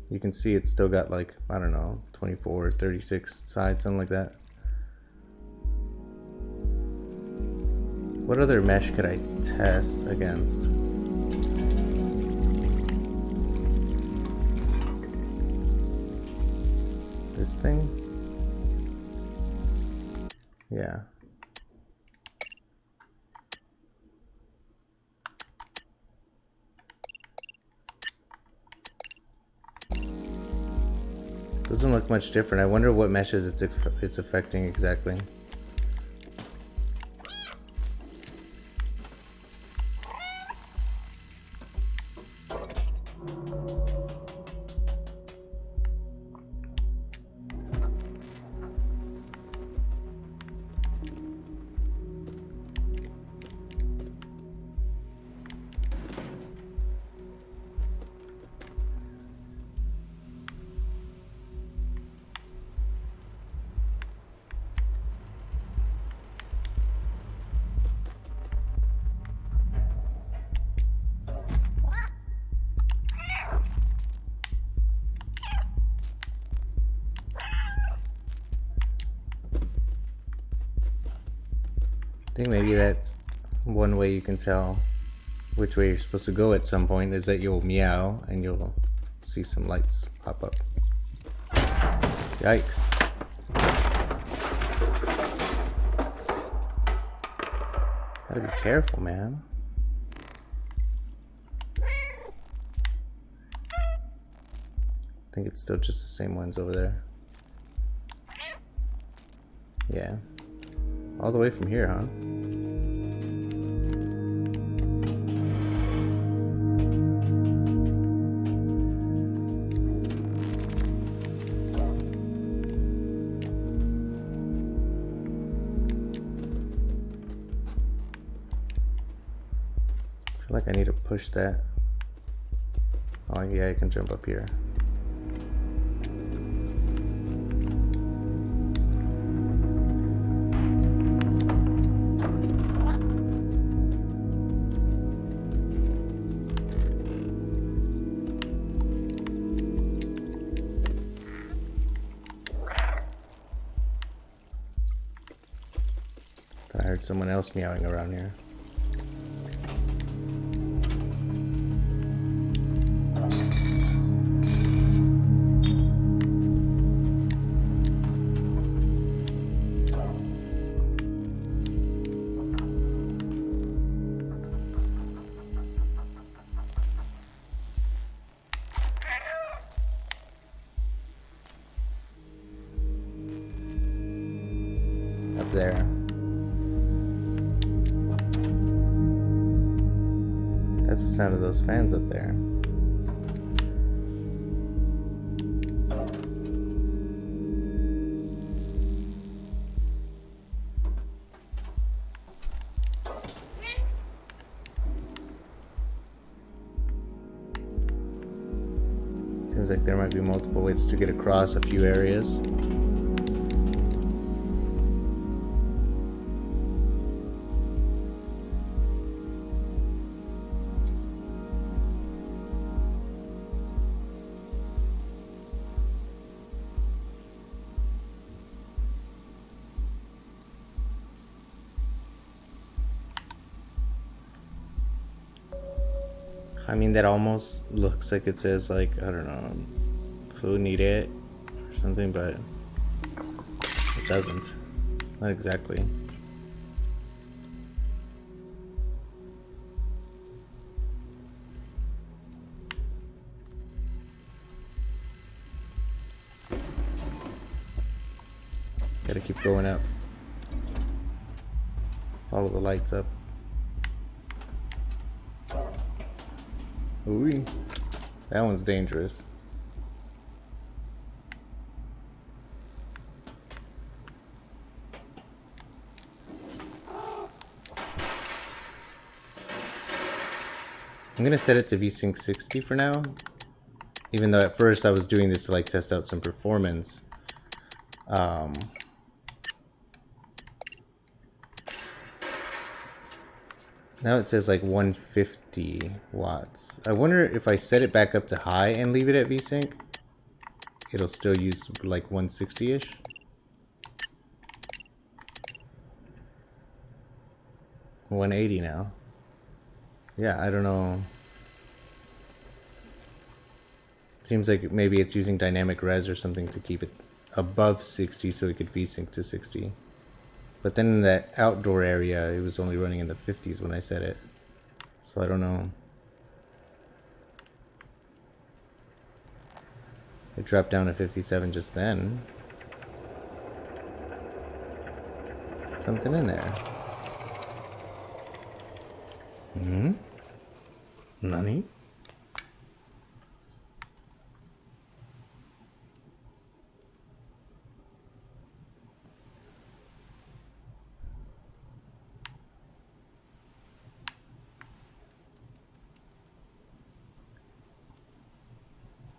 You can see it's still got like, I don't know, 24 or 36 sides, something like that. What other mesh could I test against? This thing? Yeah. Doesn't look much different. I wonder what meshes it's affecting exactly. think maybe that's one way you can tell which way you're supposed to go at some point, is that you'll meow and you'll see some lights pop up. Yikes. Gotta be careful, man. I think it's still just the same ones over there. Yeah. All the way from here, huh? I feel like I need to push that. Oh yeah, I can jump up here. I heard someone else meowing around here. Up there. That's the sound of those fans up there. Seems like there might be multiple ways to get across a few areas. I mean, that almost looks like it says, like, I don't know, food need it or something, but it doesn't. Not exactly. Gotta keep going up. Follow the lights up. Ooh, that one's dangerous. I'm gonna set it to VSync 60 for now, even though at first I was doing this to like test out some performance. Now it says like 150 watts. I wonder if I set it back up to high and leave it at VSync, it'll still use like 160-ish. $180 now. Yeah, I don't know. Seems like maybe it's using dynamic res or something to keep it above 60 so it could VSync to 60. But then in that outdoor area, it was only running in the 50s when I set it. So I don't know. It dropped down to 57 just then. Something in there. Hmm? Nani?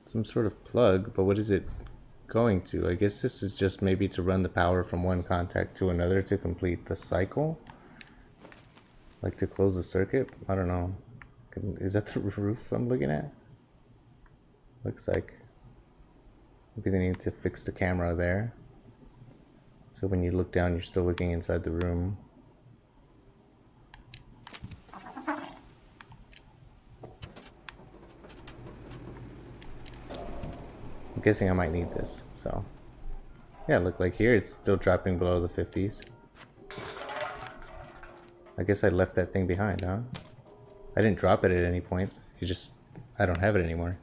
Some sort of plug, but what is it going to? I guess this is just maybe to run the power from one contact to another to complete the cycle. Like to close the circuit? I don't know. Is that the roof I'm looking at? Looks like. Maybe they need to fix the camera there. So when you look down, you're still looking inside the room. I'm guessing I might need this, so. Yeah, look, like here it's still dropping below the 50s. I guess I left that thing behind, huh? I didn't drop it at any point. You just, I don't have it anymore.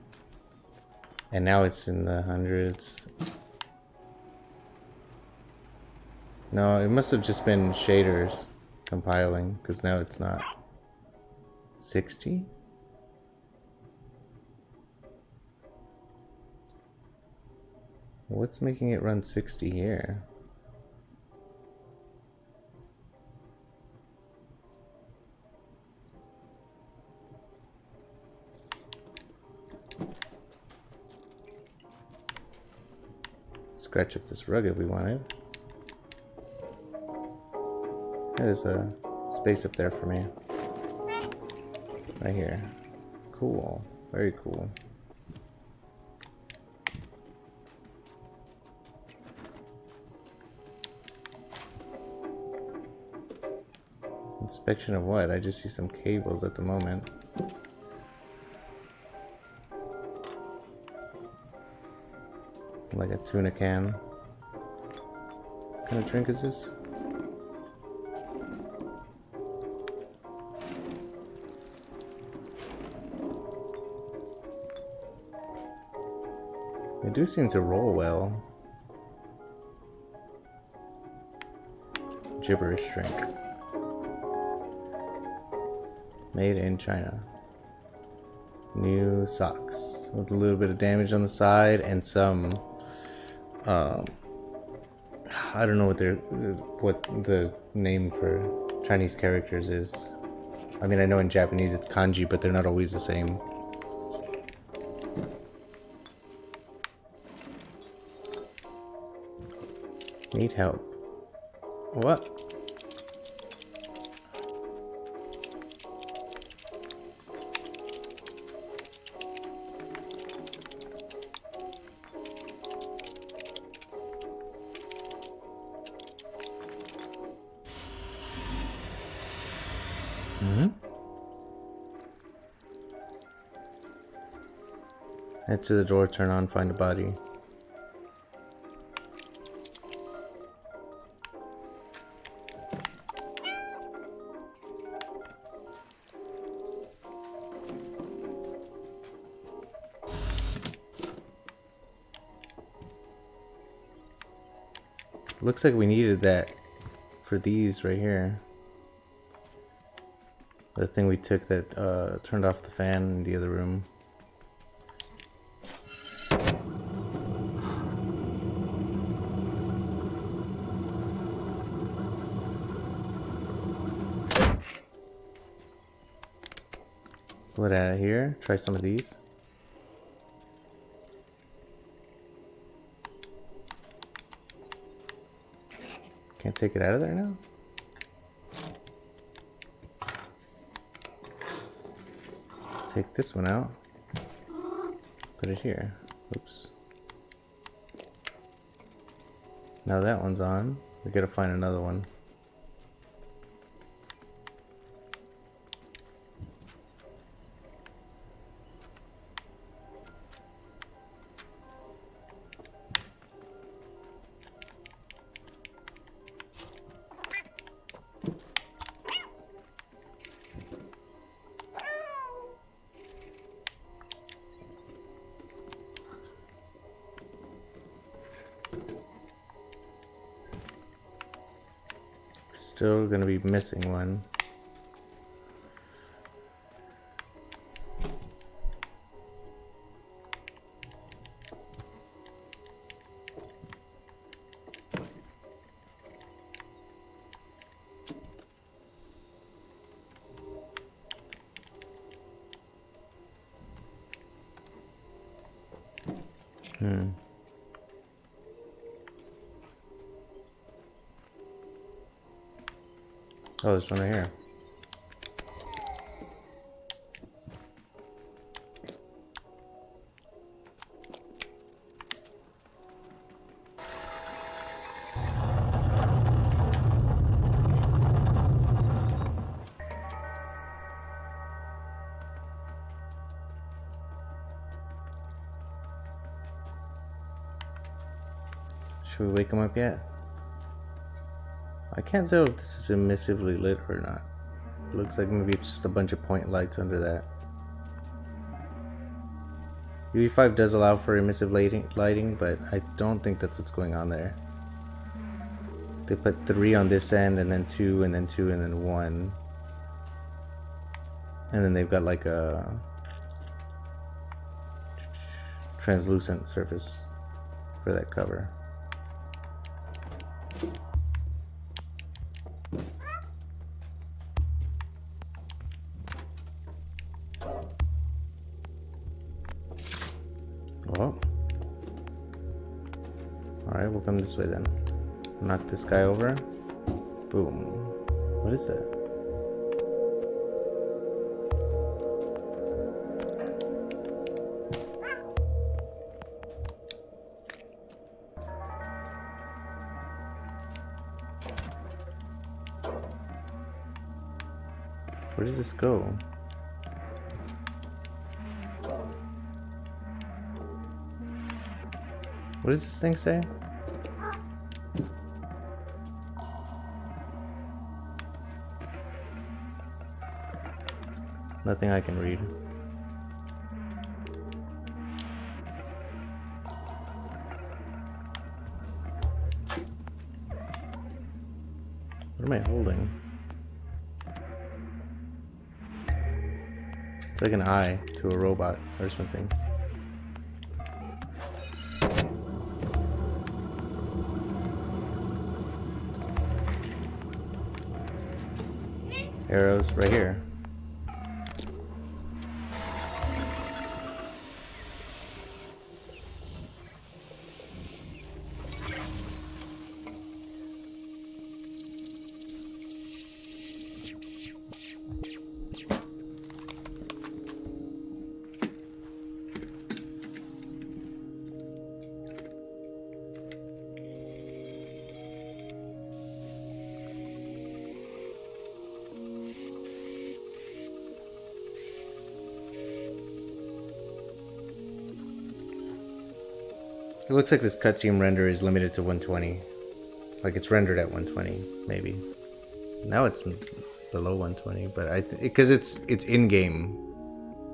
And now it's in the hundreds. No, it must have just been shaders compiling, because now it's not. 60? What's making it run 60 here? Scratch up this rug if we wanted. There's a space up there for me. Right here. Cool. Very cool. Inspection of what? I just see some cables at the moment. Like a tuna can. What kind of drink is this? They do seem to roll well. Gibberish drink. Made in China. New socks with a little bit of damage on the side and some I don't know what the name for Chinese characters is. I mean, I know in Japanese it's kanji, but they're not always the same. Need help. What? Head to the door, turn on, find a body. Looks like we needed that for these right here. The thing we took that turned off the fan in the other room. What out of here? Try some of these. Can't take it out of there now? Take this one out. Put it here. Oops. Now that one's on. We gotta find another one. Still gonna be missing one. Oh, there's one right here. Should we wake him up yet? I can't tell if this is emissively lit or not. It looks like maybe it's just a bunch of point lights under that. Ue5 does allow for emissive lighting, but I don't think that's what's going on there. They put 3 on this end, and then 2, and then 2, and then 1. And then they've got like a translucent surface for that cover. Oh. Alright, we'll come this way then. Knock this guy over. Boom. What is that? Where does this go? What does this thing say? Nothing I can read. What am I holding? It's like an eye to a robot or something. Arrows right here. It looks like this cutscene render is limited to 120. Like it's rendered at 120, maybe. Now it's below 120, but because it's in game.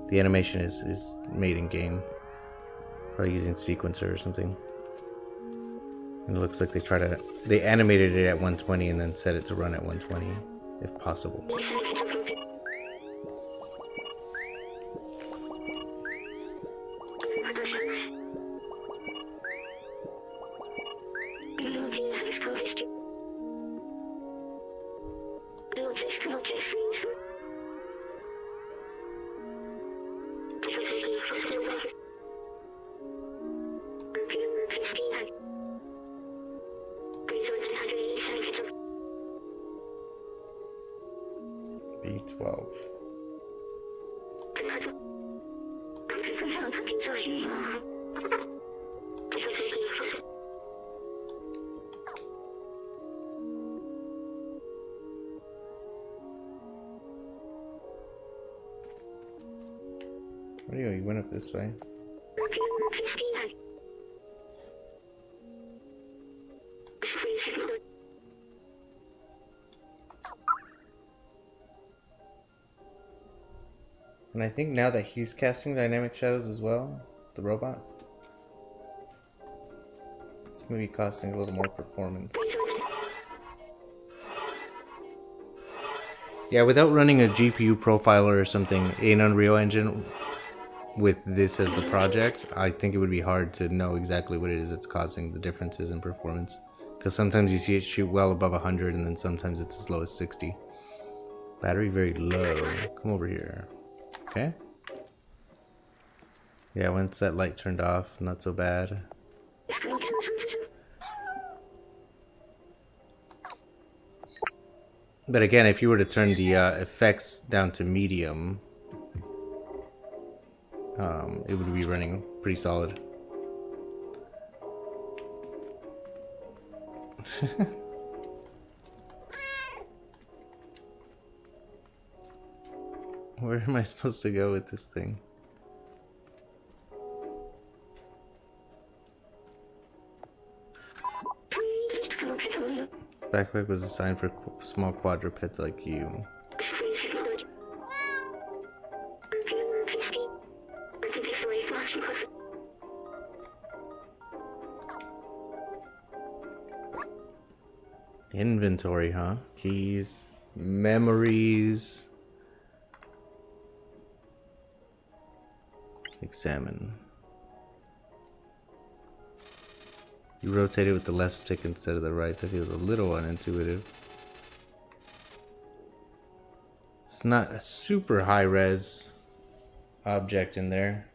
The animation is made in game. Probably using sequencer or something. And it looks like they animated it at 120 and then set it to run at 120, if possible. B12. Where do you go? You went up this way. And I think now that he's casting dynamic shadows as well, the robot, it's maybe costing a little more performance. Yeah, without running a GPU profiler or something in Unreal Engine with this as the project, I think it would be hard to know exactly what it is that's causing the differences in performance. Because sometimes you see it shoot well above 100 and then sometimes it's as low as 60. Battery very low. Come over here. Okay. Yeah, once that light turned off, not so bad. But again, if you were to turn the effects down to medium, it would be running pretty solid. Where am I supposed to go with this thing? Backpack was designed for small quadrupeds like you. Inventory, huh? Keys, memories. Examine. You rotate it with the left stick instead of the right. That feels a little unintuitive. It's not a super high res object in there.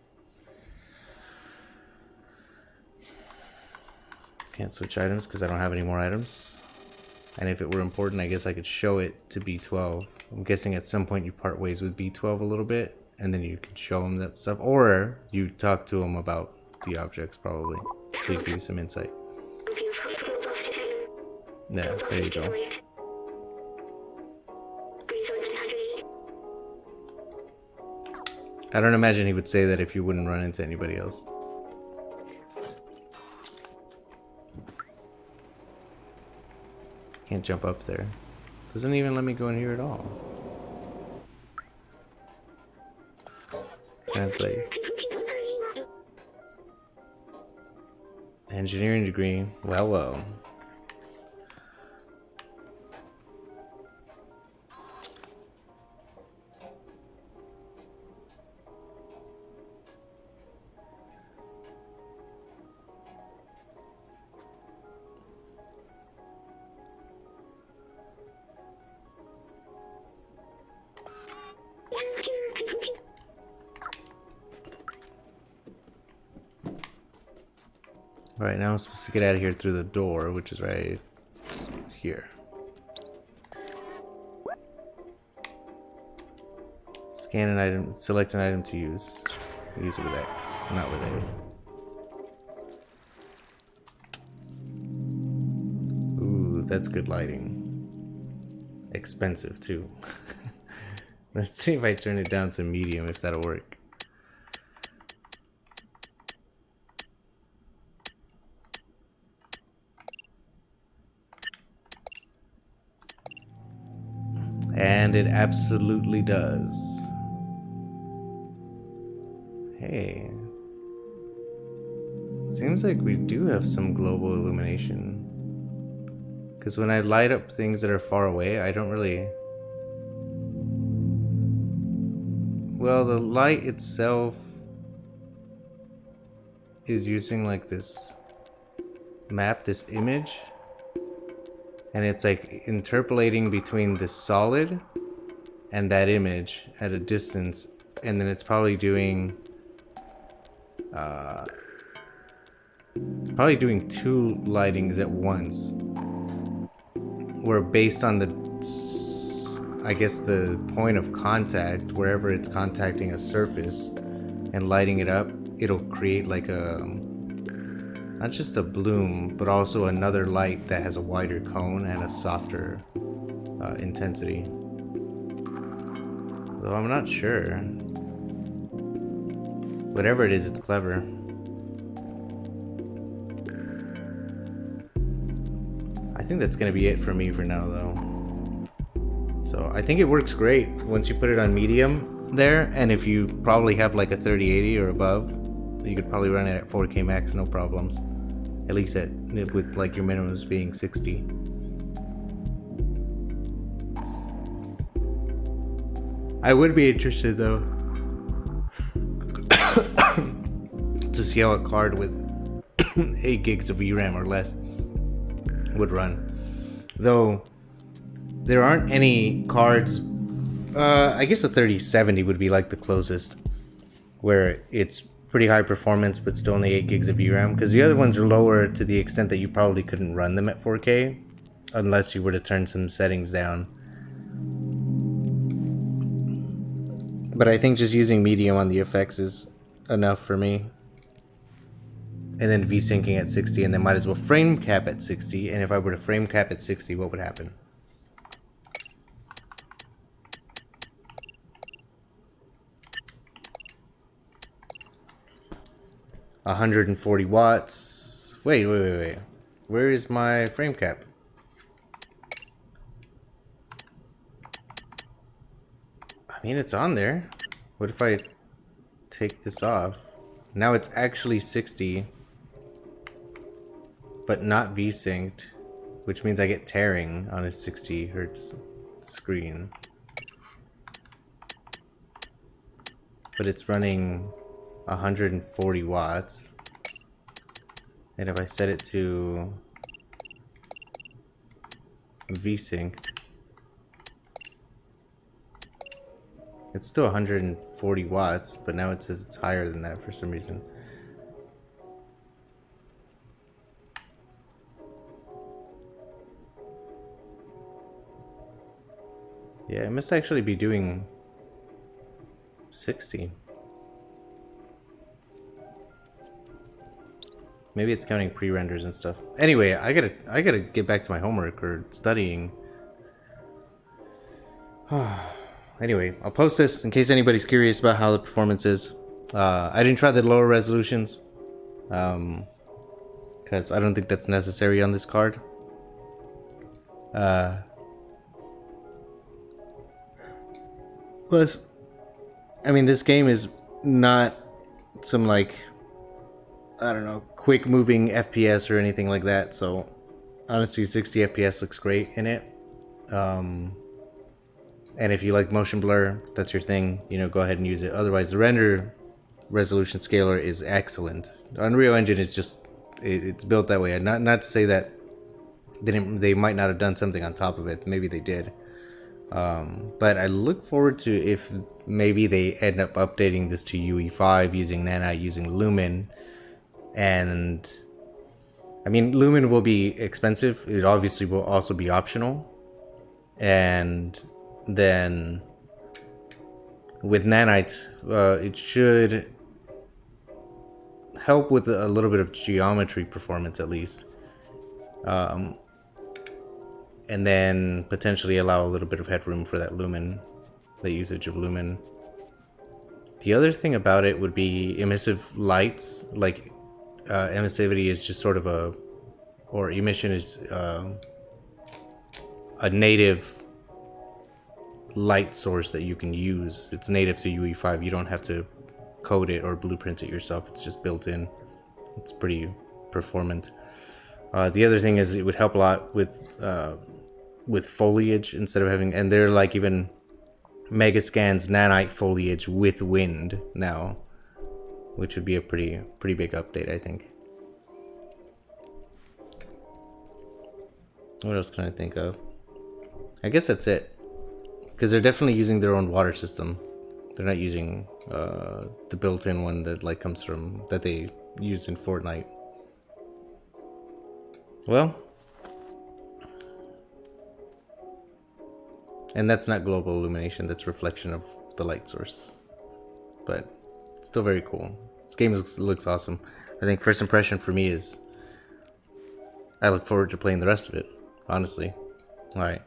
Can't switch items because I don't have any more items. And if it were important, I guess I could show it to B12. I'm guessing at some point you part ways with B12 a little bit, and then you can show him that stuff. Or you talk to him about the objects, probably. So you give you some insight. Yeah, there you go. I don't imagine he would say that if you wouldn't run into anybody else. Can't jump up there. Doesn't even let me go in here at all. Translate. Engineering degree. Well, well. Right now I'm supposed to get out of here through the door, which is right here. Scan an item, select an item to use. Use it with X, not with A. Ooh, that's good lighting. Expensive too. Let's see if I turn it down to medium, if that'll work. And it absolutely does. Hey. Seems like we do have some global illumination. Because when I light up things that are far away, I don't really... Well, the light itself is using like this map, this image. And it's like interpolating between the solid and that image at a distance, and then it's probably doing two lightings at once, where based on the, I guess, the point of contact, wherever it's contacting a surface and lighting it up, it'll create like a, not just a bloom, but also another light that has a wider cone and a softer intensity. Though I'm not sure. Whatever it is, it's clever. I think that's gonna be it for me for now, though. So I think it works great once you put it on medium there, and if you probably have like a 3080 or above, you could probably run it at 4K max, no problems. At least with like your minimums being 60. I would be interested though to see how a card with 8 gigs of VRAM or less would run. Though there aren't any cards. I guess a 3070 would be like the closest, where it's pretty high performance but still only 8 gigs of VRAM, because the other ones are lower to the extent that you probably couldn't run them at 4K unless you were to turn some settings down. But I think just using medium on the effects is enough for me. And then V-syncing at 60, and then might as well frame cap at 60, and if I were to frame cap at 60, what would happen? $140 watts. Wait. Where is my frame cap? mean, it's on there. What if I take this off? Now it's actually 60, but not V-synced, which means I get tearing on a 60 hertz screen. But it's running 140 watts. And if I set it to V-synced, it's still 140 watts, but now it says it's higher than that for some reason. Yeah, it must actually be doing 60. Maybe it's counting pre-renders and stuff. Anyway, I gotta get back to my homework or studying. Anyway, I'll post this in case anybody's curious about how the performance is. I didn't try the lower resolutions, because I don't think that's necessary on this card. Plus, I mean, this game is not some, like, I don't know, quick moving FPS or anything like that, so honestly 60 FPS looks great in it. And if you like motion blur, that's your thing, you know, go ahead and use it. Otherwise, the render resolution scaler is excellent. Unreal Engine is just, it's built that way. Not to say that they might not have done something on top of it. Maybe they did. But I look forward to if maybe they end up updating this to UE5 using Nanite, using Lumen. And I mean, Lumen will be expensive. It obviously will also be optional. And then with Nanite, it should help with a little bit of geometry performance at least. And then potentially allow a little bit of headroom for that Lumen, the usage of Lumen. The other thing about it would be emissive lights. Like emissivity is just sort of or emission is a native light source that you can use. It's native to UE5. You don't have to code it or blueprint it yourself. It's just built in. It's pretty performant. The other thing is it would help a lot with foliage instead of having, and they're like even Megascans nanite foliage with wind now, which would be a pretty big update, I think. What else can I think of? I guess that's it. Because they're definitely using their own water system. They're not using the built-in one that like comes from, that they use in Fortnite. Well, and that's not global illumination, that's reflection of the light source. But still very cool. This game looks awesome. I think first impression for me is I look forward to playing the rest of it, honestly. Alright.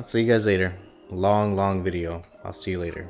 See you guys later. Long video. I'll see you later.